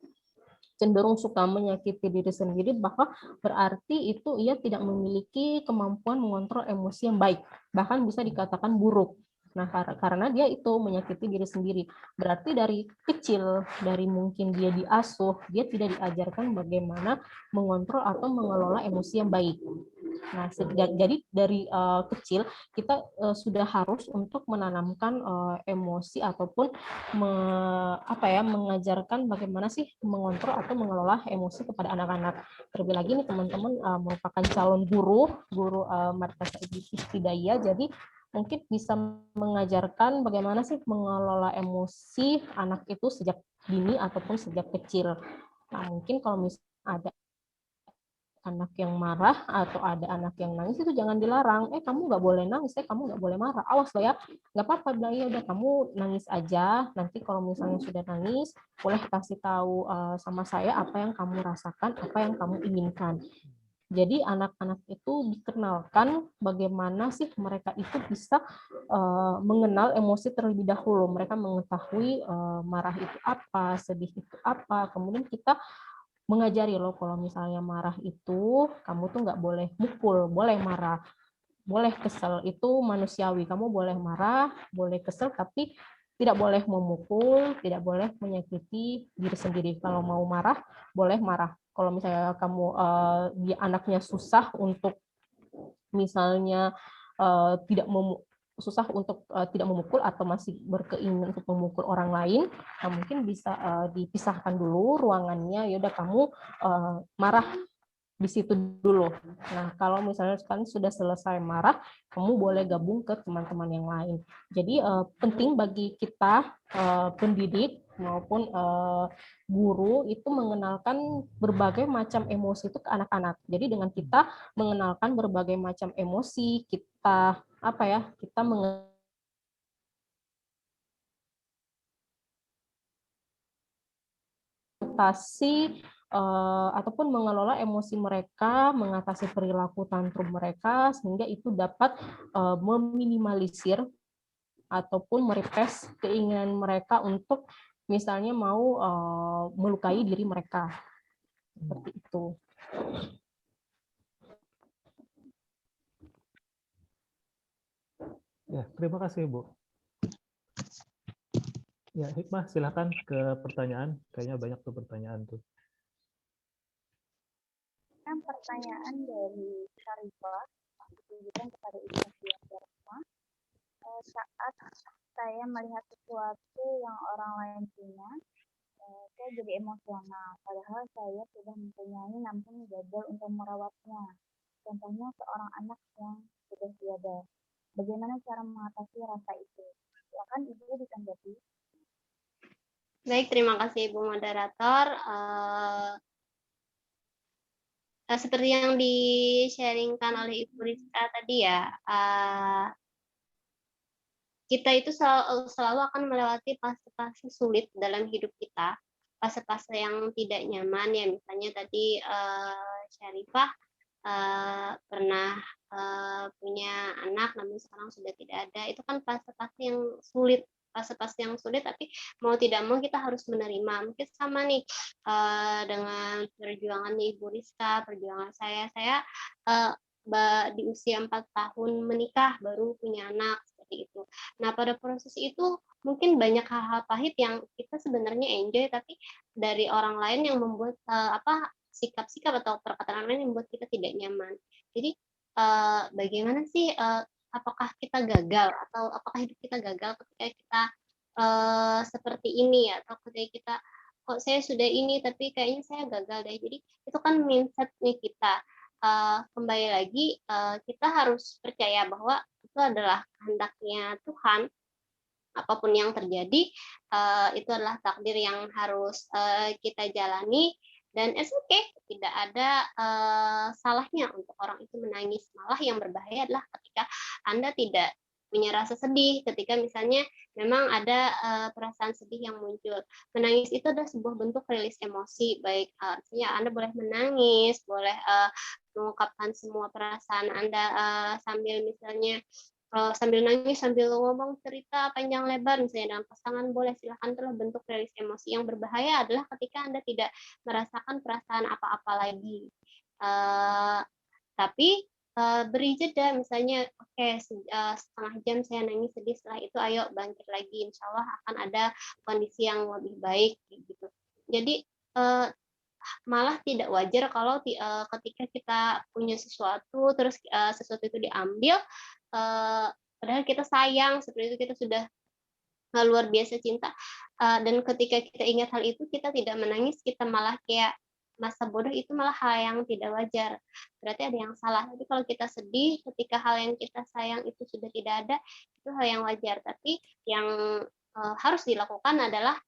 cenderung suka menyakiti diri sendiri, bahwa berarti itu ia tidak memiliki kemampuan mengontrol emosi yang baik, bahkan bisa dikatakan buruk. Nah, karena dia itu menyakiti diri sendiri, berarti dari kecil, dari mungkin dia diasuh, dia tidak diajarkan bagaimana mengontrol atau mengelola emosi yang baik. Nah, jadi dari kecil kita sudah harus untuk menanamkan emosi ataupun mengajarkan bagaimana sih mengontrol atau mengelola emosi kepada anak-anak. Terlebih lagi nih teman-teman merupakan calon guru Madrasah Ibtidaiyah, jadi mungkin bisa mengajarkan bagaimana sih mengelola emosi anak itu sejak dini ataupun sejak kecil. Nah, mungkin kalau misalnya ada anak yang marah atau ada anak yang nangis, itu jangan dilarang. Kamu nggak boleh nangis, kamu nggak boleh marah. Awas lo ya, nggak apa-apa. Bilang ya udah kamu nangis aja. Nanti kalau misalnya sudah nangis, boleh kasih tahu sama saya apa yang kamu rasakan, apa yang kamu inginkan. Jadi anak-anak itu dikenalkan bagaimana sih mereka itu bisa mengenal emosi terlebih dahulu. Mereka mengetahui marah itu apa, sedih itu apa. Kemudian kita mengajari loh, kalau misalnya marah itu kamu tuh nggak boleh mukul, boleh marah, boleh kesel, itu manusiawi. Kamu boleh marah, boleh kesel, tapi tidak boleh memukul, tidak boleh menyakiti diri sendiri. Kalau mau marah, boleh marah. Kalau misalnya kamu dia anaknya susah untuk misalnya tidak susah untuk tidak memukul atau masih berkeinginan untuk memukul orang lain, mungkin bisa dipisahkan dulu ruangannya. Ya udah kamu marah di situ dulu. Nah, kalau misalnya kan sudah selesai marah, kamu boleh gabung ke teman-teman yang lain. Jadi penting bagi kita pendidik maupun guru itu mengenalkan berbagai macam emosi itu ke anak-anak. Jadi dengan kita mengenalkan berbagai macam emosi, kita kita mengatasi ataupun mengelola emosi mereka, mengatasi perilaku tantrum mereka, sehingga itu dapat meminimalisir ataupun merepress keinginan mereka untuk misalnya mau melukai diri mereka. Seperti itu. Ya, terima kasih, Bu. Ya, Hikmah, silakan ke pertanyaan. Kayaknya banyak tuh pertanyaan tuh. Pertanyaan dari Syarifah ditujukan kepada Ibu Rahma. Saat saya melihat sesuatu yang orang lain punya, saya jadi emosional. Padahal saya sudah mempunyai namun gagal untuk merawatnya. Contohnya seorang anak yang sudah tiada. Bagaimana cara mengatasi rasa itu? Silakan Ibu ditanggapi. Baik, terima kasih Ibu Moderator. Seperti yang di-sharingkan oleh Ibu Rizka tadi ya, kita itu selalu akan melewati fase-fase sulit dalam hidup kita, fase-fase yang tidak nyaman ya, misalnya tadi Syarifah pernah punya anak namun sekarang sudah tidak ada. Itu kan fase-fase yang sulit, tapi mau tidak mau kita harus menerima. Mungkin sama nih dengan perjuangannya Ibu Rizka, perjuangan saya di usia 4 tahun menikah baru punya anak seperti itu. Nah, pada proses itu mungkin banyak hal-hal pahit yang kita sebenarnya enjoy, tapi dari orang lain yang membuat sikap-sikap atau perkataan lain yang membuat kita tidak nyaman. Jadi bagaimana sih, apakah kita gagal atau apakah hidup kita gagal ketika kita seperti ini, atau ketika kita kok saya sudah ini tapi kayaknya saya gagal deh. Jadi itu kan mindset-nya kita. Kembali lagi kita harus percaya bahwa itu adalah kehendaknya Tuhan. Apapun yang terjadi itu adalah takdir yang harus kita jalani. Dan it's okay, tidak ada salahnya untuk orang itu menangis. Malah yang berbahaya adalah ketika Anda tidak punya rasa sedih ketika misalnya memang ada perasaan sedih yang muncul. Menangis itu adalah sebuah bentuk rilis emosi, baik artinya Anda boleh menangis, boleh mengungkapkan semua perasaan Anda sambil misalnya sambil nangis, sambil ngomong cerita panjang lebar, misalnya dengan pasangan boleh, silahkan. Itulah bentuk rilis emosi. Yang berbahaya adalah ketika Anda tidak merasakan perasaan apa-apa lagi. Tapi beri jeda, misalnya oke, setengah jam saya nangis sedih, setelah itu ayo bangkit lagi, insya Allah akan ada kondisi yang lebih baik gitu. Jadi malah tidak wajar kalau ketika kita punya sesuatu terus sesuatu itu diambil, padahal kita sayang, seperti itu kita sudah luar biasa cinta, dan ketika kita ingat hal itu kita tidak menangis, kita malah kayak masa bodoh, itu malah hal yang tidak wajar, berarti ada yang salah. Tapi kalau kita sedih ketika hal yang kita sayang itu sudah tidak ada, itu hal yang wajar. Tapi yang harus dilakukan adalah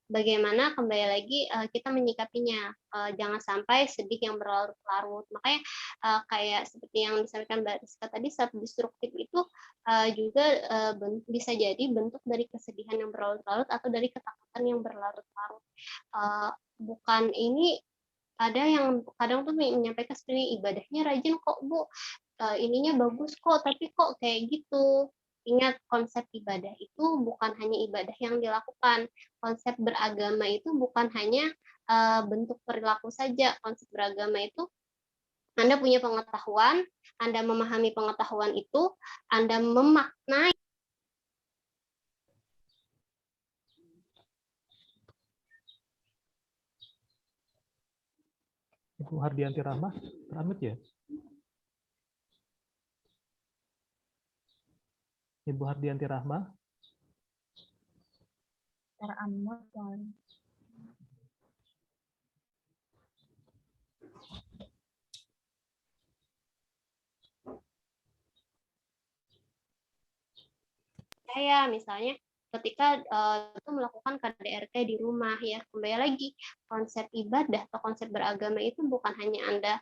bagaimana kembali lagi kita menyikapinya, jangan sampai sedih yang berlarut-larut. Makanya kayak seperti yang disampaikan Mbak Rizka tadi, self destruktif itu juga bisa jadi bentuk dari kesedihan yang berlarut-larut atau dari ketakutan yang berlarut-larut. Bukan ini, ada yang kadang tuh menyampaikan seperti ibadahnya rajin kok Bu, ininya bagus kok, tapi kok kayak gitu. Ingat, konsep ibadah itu bukan hanya ibadah yang dilakukan. Konsep beragama itu bukan hanya bentuk perilaku saja. Konsep beragama itu Anda punya pengetahuan, Anda memahami pengetahuan itu, Anda memaknai. Ibu Hardianti Rahma, teramit ya? Ibu Hardianti Rahma. Teramut kan. Saya misalnya ketika itu melakukan KDRT di rumah, ya kembali lagi, konsep ibadah atau konsep beragama itu bukan hanya Anda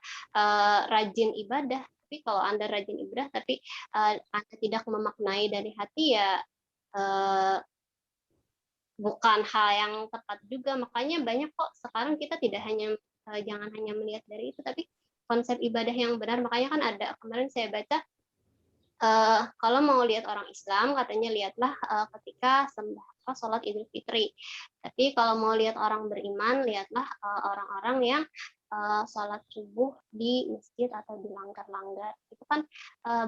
rajin ibadah, tapi kalau Anda rajin ibadah tapi Anda tidak memaknai dari hati, ya bukan hal yang tepat juga. Makanya banyak kok sekarang kita tidak hanya jangan hanya melihat dari itu, tapi konsep ibadah yang benar. Makanya kan ada, kemarin saya baca, kalau mau lihat orang Islam katanya lihatlah ketika sholat Idul Fitri. Tapi kalau mau lihat orang beriman, lihatlah orang-orang yang sholat subuh di masjid atau di langgar-langgar. Itu kan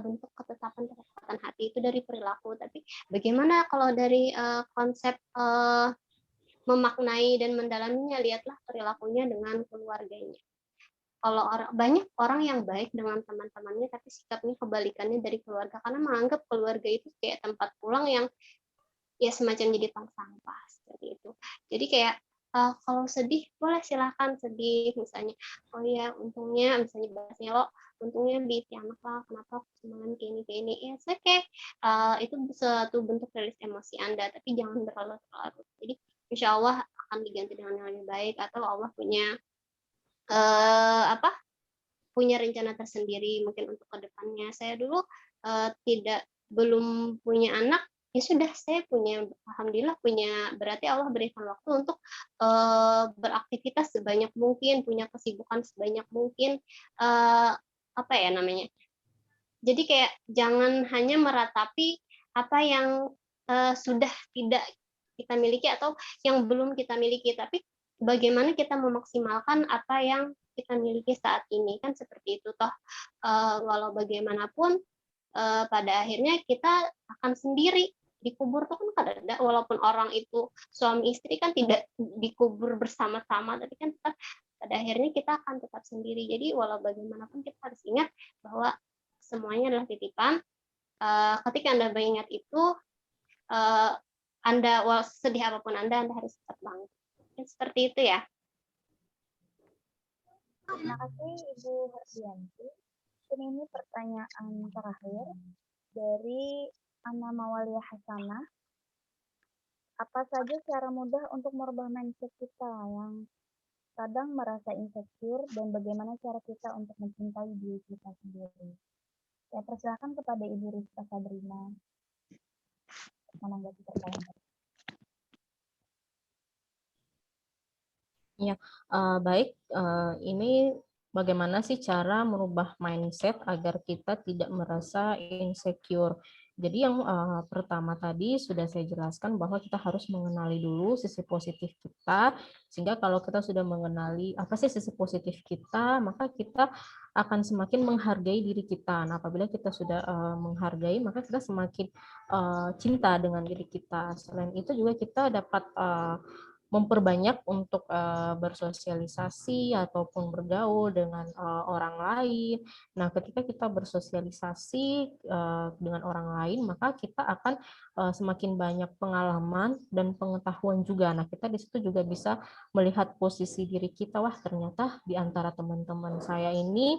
bentuk ketetapan hati, itu dari perilaku. Tapi bagaimana kalau dari konsep memaknai dan mendalaminya, lihatlah perilakunya dengan keluarganya. Kalau banyak orang yang baik dengan teman-temannya, tapi sikapnya kebalikannya dari keluarga, karena menganggap keluarga itu kayak tempat pulang yang ya semacam jadi tong sampah seperti itu. Jadi kayak kalau sedih boleh silahkan sedih, misalnya oh ya untungnya, misalnya bahasnya lo untungnya di anak lah, kenapa semalam kayak ini ya oke, itu suatu bentuk rilis emosi Anda, tapi jangan berlarut-larut. Jadi insya Allah akan diganti dengan yang lebih baik, atau Allah punya punya rencana tersendiri mungkin untuk kedepannya. Saya dulu belum punya anak, ya sudah, saya punya, alhamdulillah punya, berarti Allah berikan waktu untuk beraktivitas sebanyak mungkin, punya kesibukan sebanyak mungkin, apa ya namanya, jadi kayak jangan hanya meratapi apa yang sudah tidak kita miliki atau yang belum kita miliki, tapi bagaimana kita memaksimalkan apa yang kita miliki saat ini, kan seperti itu toh. Walau bagaimanapun pada akhirnya kita akan sendiri dikubur tuh kan kadang, walaupun orang itu suami istri kan tidak dikubur bersama-sama, tapi kan tetap pada akhirnya kita akan tetap sendiri. Jadi walau bagaimanapun kita harus ingat bahwa semuanya adalah titipan. Ketika Anda mengingat itu, Anda sedih apapun Anda harus tetap bangkit. Seperti itu ya. Terima kasih Ibu Hardianti. Ini pertanyaan terakhir dari Ana Mawalia Hasanah. Apa saja cara mudah untuk merubah mindset kita yang kadang merasa insecure, dan bagaimana cara kita untuk mencintai diri kita sendiri? Ya, persilakan kepada Ibu Rizka Sabrina menanggapi pertanyaan. Baik, ini bagaimana sih cara merubah mindset agar kita tidak merasa insecure. Jadi yang pertama tadi sudah saya jelaskan bahwa kita harus mengenali dulu sisi positif kita, sehingga kalau kita sudah mengenali apa sih sisi positif kita, maka kita akan semakin menghargai diri kita. Nah, apabila kita sudah menghargai, maka kita semakin cinta dengan diri kita. Selain itu juga kita dapat memperbanyak untuk bersosialisasi ataupun bergaul dengan orang lain. Nah, ketika kita bersosialisasi dengan orang lain, maka kita akan semakin banyak pengalaman dan pengetahuan juga. Nah, kita di situ juga bisa melihat posisi diri kita, wah ternyata di antara teman-teman saya ini,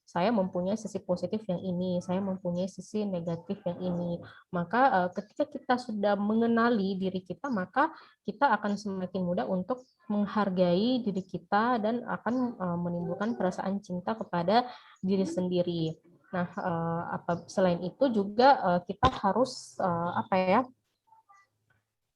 saya mempunyai sisi positif yang ini, saya mempunyai sisi negatif yang ini. Maka ketika kita sudah mengenali diri kita, maka kita akan semakin mudah untuk menghargai diri kita dan akan menimbulkan perasaan cinta kepada diri sendiri. Nah, selain itu juga kita harus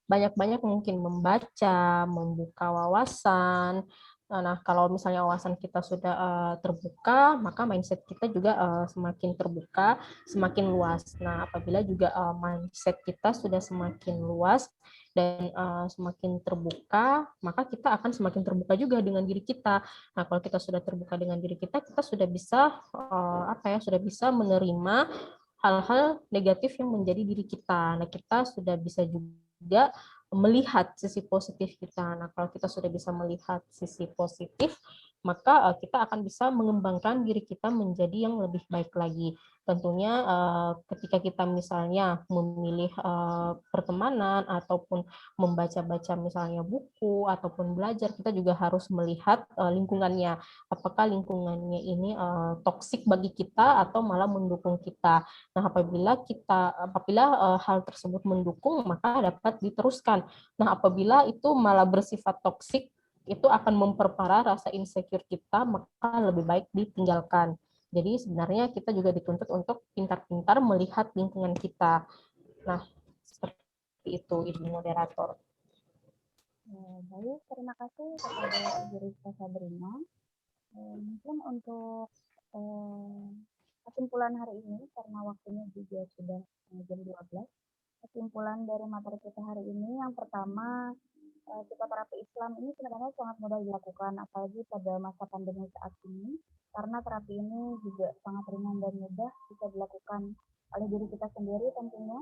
banyak-banyak mungkin membaca, membuka wawasan. Nah, kalau misalnya wawasan kita sudah terbuka, maka mindset kita juga semakin terbuka, semakin luas. Nah, apabila juga mindset kita sudah semakin luas dan semakin terbuka, maka kita akan semakin terbuka juga dengan diri kita. Nah, kalau kita sudah terbuka dengan diri kita sudah bisa sudah bisa menerima hal-hal negatif yang menjadi diri kita. Nah, kita sudah bisa juga melihat sisi positif kita. Nah, kalau kita sudah bisa melihat sisi positif, maka kita akan bisa mengembangkan diri kita menjadi yang lebih baik lagi. Tentunya ketika kita misalnya memilih pertemanan ataupun membaca-baca misalnya buku ataupun belajar, kita juga harus melihat lingkungannya. Apakah lingkungannya ini toksik bagi kita atau malah mendukung kita. Nah, apabila hal tersebut mendukung, maka dapat diteruskan. Nah, apabila itu malah bersifat toksik, itu akan memperparah rasa insecure kita, maka lebih baik ditinggalkan. Jadi sebenarnya kita juga dituntut untuk pintar-pintar melihat lingkungan kita. Nah, seperti itu, Ibu Moderator. Baik, terima kasih kepada Ibu Rizka Sabrina. Mungkin untuk kesimpulan hari ini, karena waktunya juga sudah jam 12, kesimpulan dari materi kita hari ini, yang pertama, psikoterapi Islam ini sebenarnya sangat mudah dilakukan, apalagi pada masa pandemi saat ini, karena terapi ini juga sangat ringan dan mudah bisa dilakukan oleh diri kita sendiri tentunya,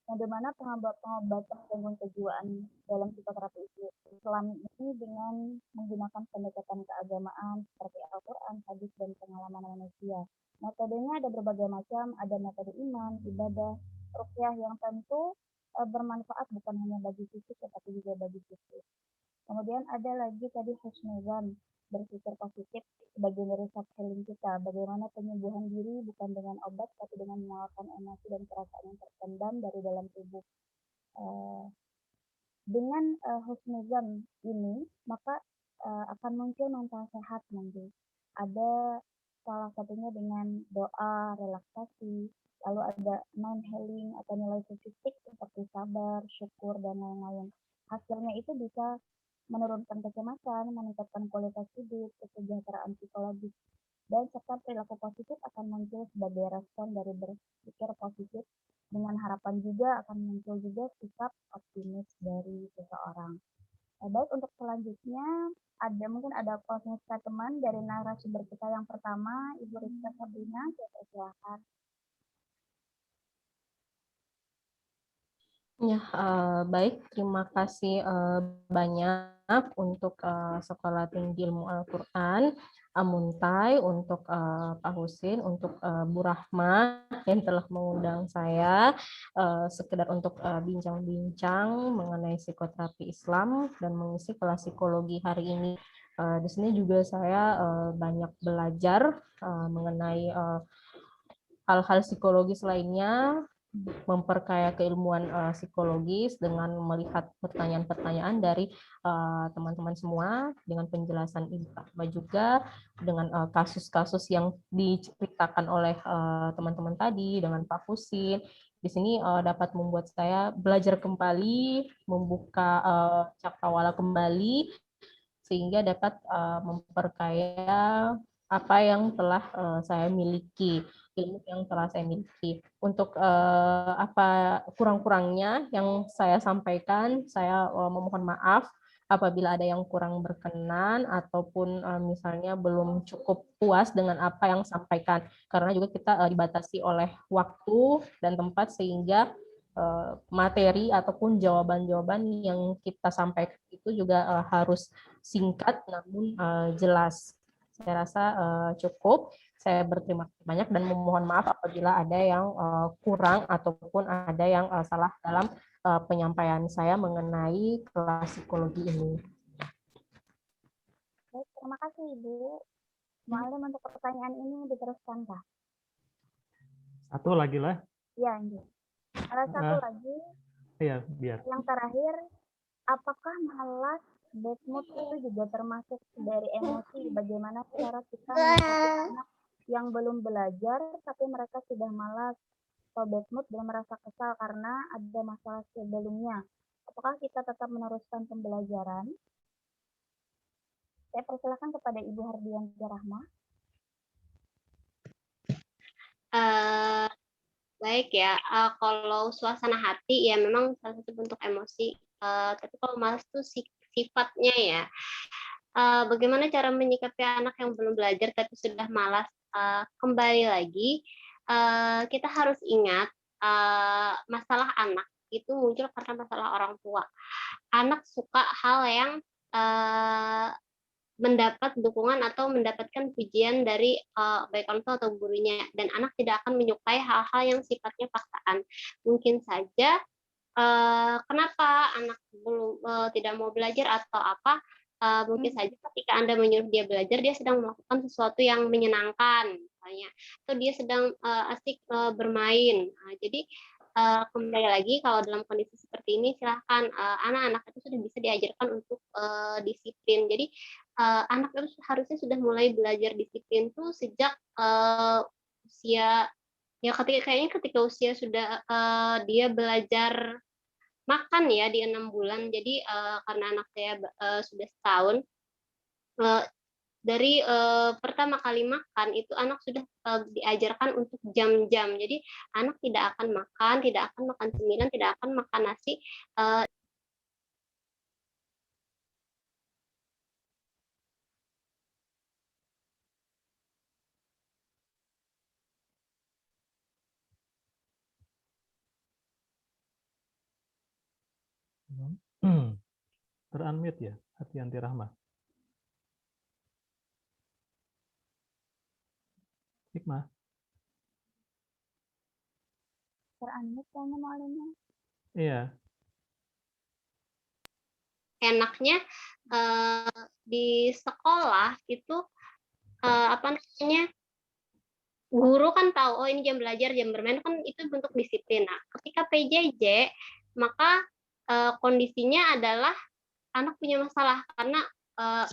yang dimana pengobatan gangguan kejiwaan dalam psikoterapi Islam ini dengan menggunakan pendekatan keagamaan seperti Al-Quran, hadis, dan pengalaman manusia. Metodenya ada berbagai macam, ada metode iman, ibadah, ruqyah yang tentu bermanfaat bukan hanya bagi fisik tetapi juga bagi psikis. Kemudian ada lagi tadi husnuzan, berpikir positif sebagian dari self healing kita. Bagaimana penyembuhan diri bukan dengan obat tapi dengan mengeluarkan emosi dan perasaan yang terpendam dari dalam tubuh. Dengan husnuzan ini maka akan muncul mental sehat nanti. Ada salah satunya dengan doa, relaksasi, lalu ada mind healing atau nilai fisik seperti sabar, syukur, dan lain-lain. Hasilnya itu bisa menurunkan kecemasan, meningkatkan kualitas hidup, kesejahteraan psikologis, dan serta perilaku positif akan muncul sebagai respon dari berpikir positif, dengan harapan juga akan muncul juga sikap optimis dari seseorang. Baik, untuk selanjutnya mungkin ada closing statement dari narasumber kita yang pertama, Ibu Rizka Sabrina, saya persilakan. Ya, baik. Terima kasih banyak untuk Sekolah Tinggi Ilmu Al-Quran, Amuntai, untuk Pak Husin, untuk Bu Rahma yang telah mengundang saya sekedar untuk bincang-bincang mengenai psikoterapi Islam dan mengisi kelas psikologi hari ini. Di sini juga saya banyak belajar mengenai hal-hal psikologis lainnya, memperkaya keilmuan psikologis dengan melihat pertanyaan-pertanyaan dari teman-teman semua dengan penjelasan Ibu Rahma juga dengan kasus-kasus yang diceritakan oleh teman-teman tadi dengan Pak Fusin. Di sini dapat membuat saya belajar kembali, membuka cakrawala kembali sehingga dapat memperkaya apa yang telah saya miliki, ilmu yang telah saya miliki. Untuk apa kurang-kurangnya yang saya sampaikan, saya memohon maaf apabila ada yang kurang berkenan ataupun misalnya belum cukup puas dengan apa yang sampaikan. Karena juga kita dibatasi oleh waktu dan tempat sehingga materi ataupun jawaban-jawaban yang kita sampaikan itu juga harus singkat namun jelas. Saya rasa cukup. Saya berterima kasih banyak dan memohon maaf apabila ada yang kurang ataupun ada yang salah dalam penyampaian saya mengenai kelas psikologi ini. Baik, terima kasih Ibu. Mualim untuk pertanyaan ini diteruskan, Kak. Satu lagi lah. Iya, Ibu. Ada satu lagi, Iya, biar. yang terakhir, apakah malas, bad mood itu juga termasuk dari emosi? Bagaimana cara kita menyikapi anak yang belum belajar tapi mereka sudah malas atau bad mood dan merasa kesal karena ada masalah sebelumnya? Apakah kita tetap meneruskan pembelajaran? Saya persilakan kepada Ibu Hardianti Rahma. Baik ya, kalau suasana hati ya memang salah satu bentuk emosi. Tapi kalau malas itu sifatnya ya. Bagaimana cara menyikapi anak yang belum belajar tapi sudah malas? Kembali lagi, kita harus ingat masalah anak itu muncul karena masalah orang tua. Anak suka hal yang mendapat dukungan atau mendapatkan pujian dari baik orang tua atau gurunya, dan anak tidak akan menyukai hal-hal yang sifatnya paksaan. Mungkin saja kenapa anak belum tidak mau belajar atau apa, mungkin saja ketika Anda menyuruh dia belajar, dia sedang melakukan sesuatu yang menyenangkan misalnya, atau dia sedang asik bermain. Jadi kembali lagi, kalau dalam kondisi seperti ini silahkan anak-anak itu sudah bisa diajarkan untuk disiplin. Jadi anak itu harusnya sudah mulai belajar disiplin tuh sejak usia, ya ketika usia sudah dia belajar makan ya di 6 bulan. Jadi karena anak saya sudah setahun, dari pertama kali makan itu anak sudah diajarkan untuk jam-jam. Jadi anak tidak akan makan cemilan, tidak akan makan nasi. Ter-unmute ya, Hardianti Rahma. Hikmah. Ter-unmute kayaknya mualimnya. Iya. Enaknya di sekolah itu apa namanya, guru kan tahu, oh ini jam belajar, jam bermain, kan itu bentuk disiplin. Nah, ketika PJJ, maka kondisinya adalah anak punya masalah karena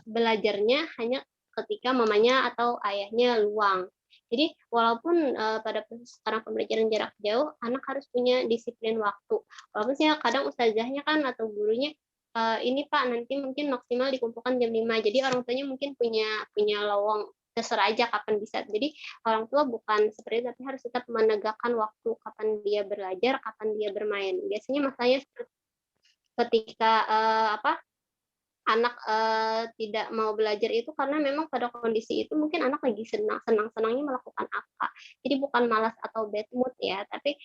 belajarnya hanya ketika mamanya atau ayahnya luang. Jadi walaupun pada sekarang pembelajaran jarak jauh, anak harus punya disiplin waktu. Walaupun sih kadang ustazahnya kan atau gurunya, ini Pak nanti mungkin maksimal dikumpulkan jam 5. Jadi orang tuanya mungkin punya lowong, terserah aja kapan bisa. Jadi orang tua bukan seperti itu, tapi harus tetap menegakkan waktu kapan dia belajar, kapan dia bermain. Biasanya masalahnya ketika anak tidak mau belajar itu karena memang pada kondisi itu mungkin anak lagi senang-senangnya melakukan apa. Jadi bukan malas atau bad mood ya, tapi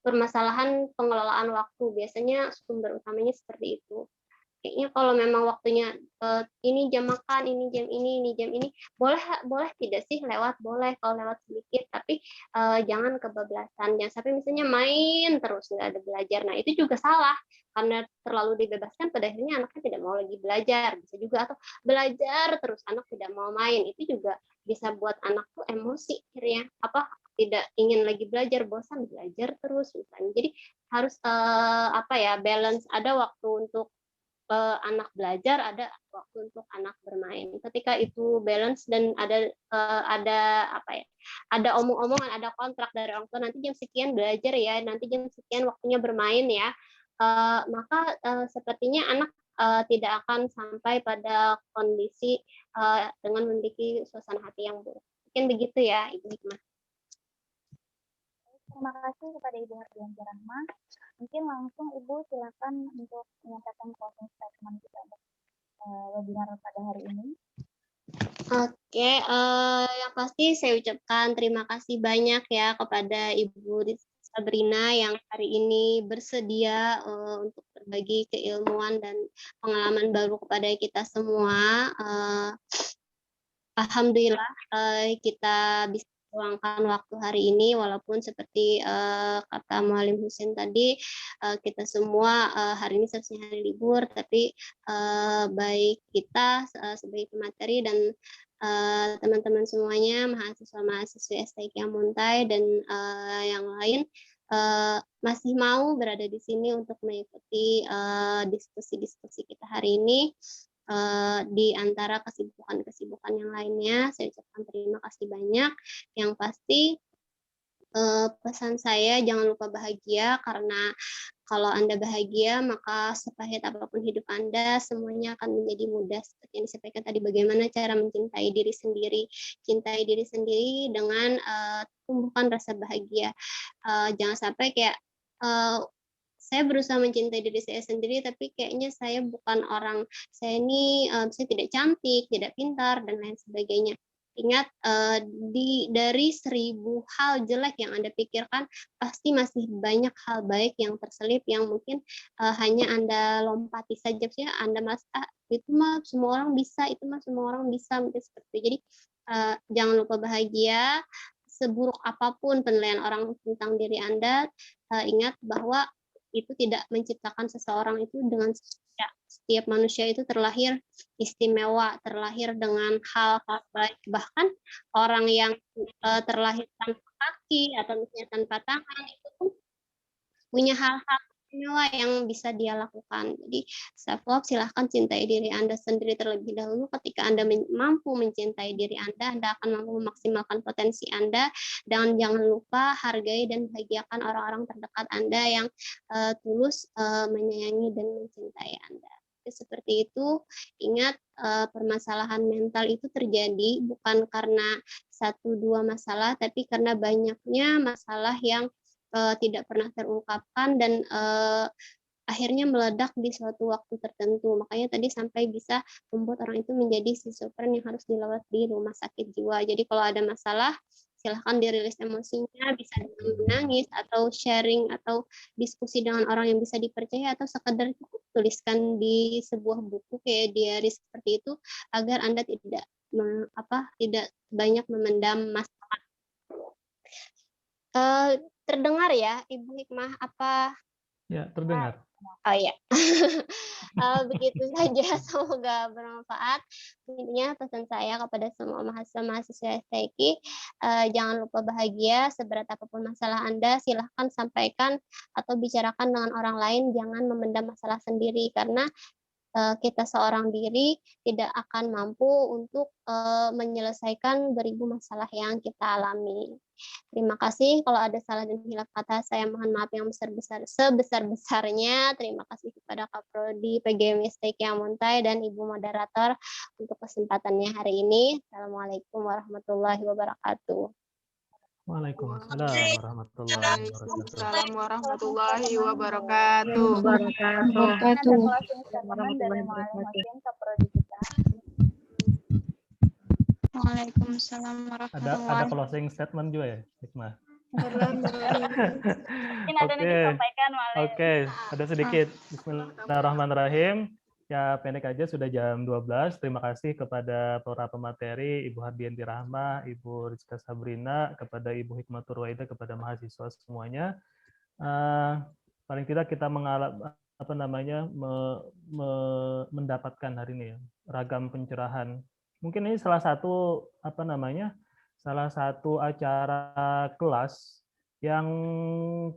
permasalahan pengelolaan waktu. Biasanya sumber utamanya seperti itu. Kayaknya kalau memang waktunya ini jam makan, ini jam ini, boleh tidak sih lewat? Boleh kalau lewat sedikit, tapi jangan kebablasan. Jangan sampai misalnya main terus nggak ada belajar. Nah itu juga salah karena terlalu dibebaskan. Pada akhirnya anaknya tidak mau lagi belajar, bisa juga, atau belajar terus anak tidak mau main. Itu juga bisa buat anak tuh emosi akhirnya. tidak ingin lagi belajar, bosan belajar terus misalnya. Jadi harus balance, ada waktu untuk anak belajar, ada waktu untuk anak bermain. Ketika itu balance dan ada ada omong-omongan, ada kontrak dari orang tua, nanti jam sekian belajar ya, nanti jam sekian waktunya bermain ya, maka sepertinya anak tidak akan sampai pada kondisi dengan memiliki suasana hati yang buruk. Mungkin begitu ya, Ibu Hikmah. Terima kasih kepada Ibu Hardianti Rahma. Mungkin langsung Ibu silakan untuk menyampaikan closing statement kita untuk webinar pada hari ini. Oke, yang pasti saya ucapkan terima kasih banyak ya kepada Ibu Sabrina yang hari ini bersedia untuk berbagi keilmuan dan pengalaman baru kepada kita semua. Alhamdulillah kita bisa meluangkan waktu hari ini, walaupun seperti kata Mualim Husin tadi, kita semua hari ini seharusnya hari libur, tapi baik kita sebagai pemateri dan teman-teman semuanya, mahasiswa-mahasiswi STIQ Muntai dan yang lain masih mau berada di sini untuk mengikuti diskusi-diskusi kita hari ini. Di antara kesibukan-kesibukan yang lainnya, saya ucapkan terima kasih banyak. Yang pasti pesan saya, jangan lupa bahagia, karena kalau Anda bahagia, maka sepahit apapun hidup Anda, semuanya akan menjadi mudah. Seperti yang disampaikan tadi, bagaimana cara mencintai diri sendiri. Cintai diri sendiri dengan tumbuhkan rasa bahagia. Jangan sampai kayak saya berusaha mencintai diri saya sendiri, tapi kayaknya saya bukan orang, saya ini saya tidak cantik, tidak pintar, dan lain sebagainya. Ingat, dari 1000 hal jelek yang Anda pikirkan, pasti masih banyak hal baik yang terselip, yang mungkin hanya Anda lompati saja. Anda merasa, itu mah semua orang bisa, itu mah semua orang bisa, mungkin seperti itu. Jadi, jangan lupa bahagia, seburuk apapun penilaian orang tentang diri Anda, ingat bahwa itu tidak menciptakan seseorang itu dengan ya, setiap manusia itu terlahir istimewa, terlahir dengan hal-hal baik. Bahkan orang yang terlahir tanpa kaki atau misalnya tanpa tangan itu pun punya hal-hal istimewa yang bisa dia lakukan. Jadi self love, silahkan cintai diri Anda sendiri terlebih dahulu. Ketika Anda mampu mencintai diri Anda akan mampu memaksimalkan potensi Anda, dan jangan lupa hargai dan bahagiakan orang-orang terdekat Anda yang tulus menyayangi dan mencintai Anda. Seperti itu, ingat permasalahan mental itu terjadi bukan karena 1-2 masalah, tapi karena banyaknya masalah yang tidak pernah terungkapkan dan akhirnya meledak di suatu waktu tertentu. Makanya tadi sampai bisa membuat orang itu menjadi schizofren yang harus dirawat di rumah sakit jiwa. Jadi kalau ada masalah, silahkan dirilis emosinya, bisa dengan menangis atau sharing atau diskusi dengan orang yang bisa dipercaya, atau sekedar tuliskan di sebuah buku kayak diary seperti itu, agar Anda tidak banyak memendam masalah. Terdengar ya, Ibu Hikmah? Apa? Ya, terdengar. Oh ya, begitu saja. Semoga bermanfaat. Intinya pesan saya kepada semua mahasiswa-mahasiswa STIQ, jangan lupa bahagia. Seberat apapun masalah Anda, silahkan sampaikan atau bicarakan dengan orang lain. Jangan memendam masalah sendiri, karena kita seorang diri tidak akan mampu untuk menyelesaikan beribu masalah yang kita alami. Terima kasih. Kalau ada salah dan hilaf kata, saya mohon maaf yang sebesar-besarnya. Terima kasih kepada Kaprodi PGM STIQ Muntai dan Ibu Moderator untuk kesempatannya hari ini. Assalamualaikum warahmatullahi wabarakatuh. Waalaikumsalam warahmatullahi wabarakatuh. Ada closing statement dari Mualim Husin, Kaprodi kita. Waalaikumsalam Ada warahmatullahi closing statement juga ya, Hikmah? Mungkin ada yang disampaikan, Mualim. Oke, ada sedikit. Bismillahirrahmanirrahim. Ya, pendek aja, sudah jam 12. Terima kasih kepada para pemateri, Ibu Hardianti Rahma, Ibu Rizka Sabrina, kepada Ibu Hikmatur Waida, kepada mahasiswa semuanya. Paling tidak kita mendapatkan hari ini ya, ragam pencerahan. Mungkin ini salah satu salah satu acara kelas yang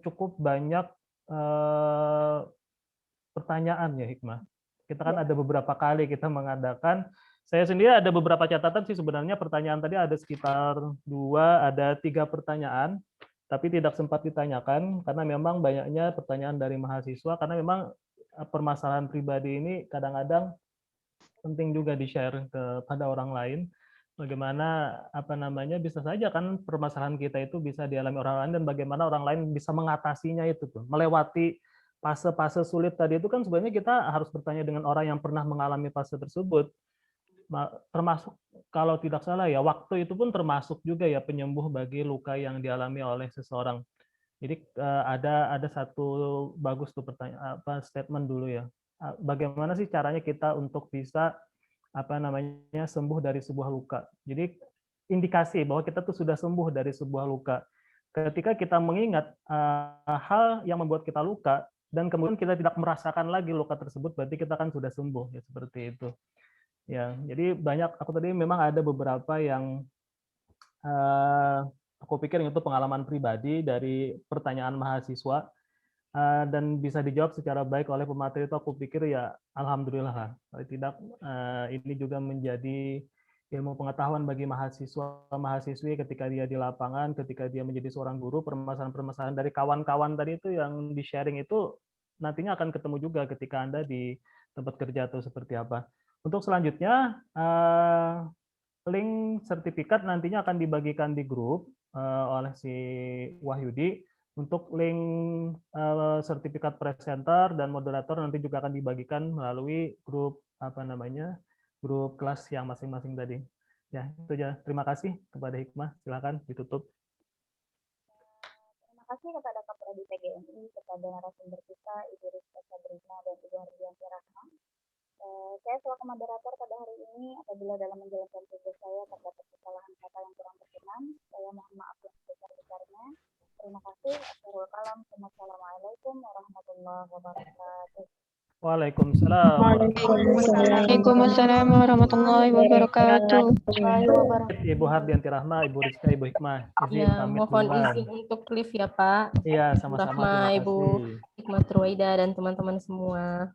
cukup banyak pertanyaan ya Hikmah. Kita kan ada beberapa kali kita mengadakan. Saya sendiri ada beberapa catatan sih sebenarnya pertanyaan tadi ada sekitar 3 pertanyaan, tapi tidak sempat ditanyakan karena memang banyaknya pertanyaan dari mahasiswa karena memang permasalahan pribadi ini kadang-kadang penting juga di-share kepada orang lain. Bagaimana bisa saja kan permasalahan kita itu bisa dialami orang lain dan bagaimana orang lain bisa mengatasinya itu tuh. Melewati fase-fase sulit tadi itu kan sebenarnya kita harus bertanya dengan orang yang pernah mengalami fase tersebut. Termasuk kalau tidak salah ya waktu itu pun termasuk juga ya penyembuh bagi luka yang dialami oleh seseorang. Jadi ada satu bagus tuh pertanyaan statement dulu ya. Bagaimana sih caranya kita untuk bisa sembuh dari sebuah luka. Jadi indikasi bahwa kita tuh sudah sembuh dari sebuah luka. Ketika kita mengingat hal yang membuat kita luka dan kemudian kita tidak merasakan lagi luka tersebut, berarti kita kan sudah sembuh ya seperti itu. Ya, jadi banyak aku tadi memang ada beberapa yang aku pikir itu pengalaman pribadi dari pertanyaan mahasiswa dan bisa dijawab secara baik oleh pemateri itu aku pikir ya alhamdulillah lah. Kalau tidak ini juga menjadi ilmu pengetahuan bagi mahasiswa-mahasiswi ketika dia di lapangan, ketika dia menjadi seorang guru, permasalahan-permasalahan dari kawan-kawan tadi itu yang di-sharing itu nantinya akan ketemu juga ketika Anda di tempat kerja atau seperti apa. Untuk selanjutnya, link sertifikat nantinya akan dibagikan di grup oleh si Wahyudi. Untuk link sertifikat presenter dan moderator nanti juga akan dibagikan melalui grup grup kelas yang masing-masing tadi. Ya, itu aja. Terima kasih kepada Hikmah. Silakan ditutup. Terima kasih kepada Kaprodi PGMI, kepada narasumber kita, Ibu Rizka Sabrina dan Ibu Hardianti Rahma. Saya selaku moderator pada hari ini, apabila dalam menjalankan tugas saya terdapat kesalahan kata yang kurang berkenan, saya mohon maaf yang sebesar-besarnya. Terima kasih. Assalamualaikum warahmatullahi wabarakatuh. Waalaikumsalam. Waalaikumsalam warahmatullahi wabarakatuh. Ibu Hardianti Rahma, Ibu Rizka, Ibu Hikmah. Ya, mohon izin untuk live ya Pak. Iya, sama-sama. Rahma, Ibu Hikmah Ruwaida dan teman-teman semua.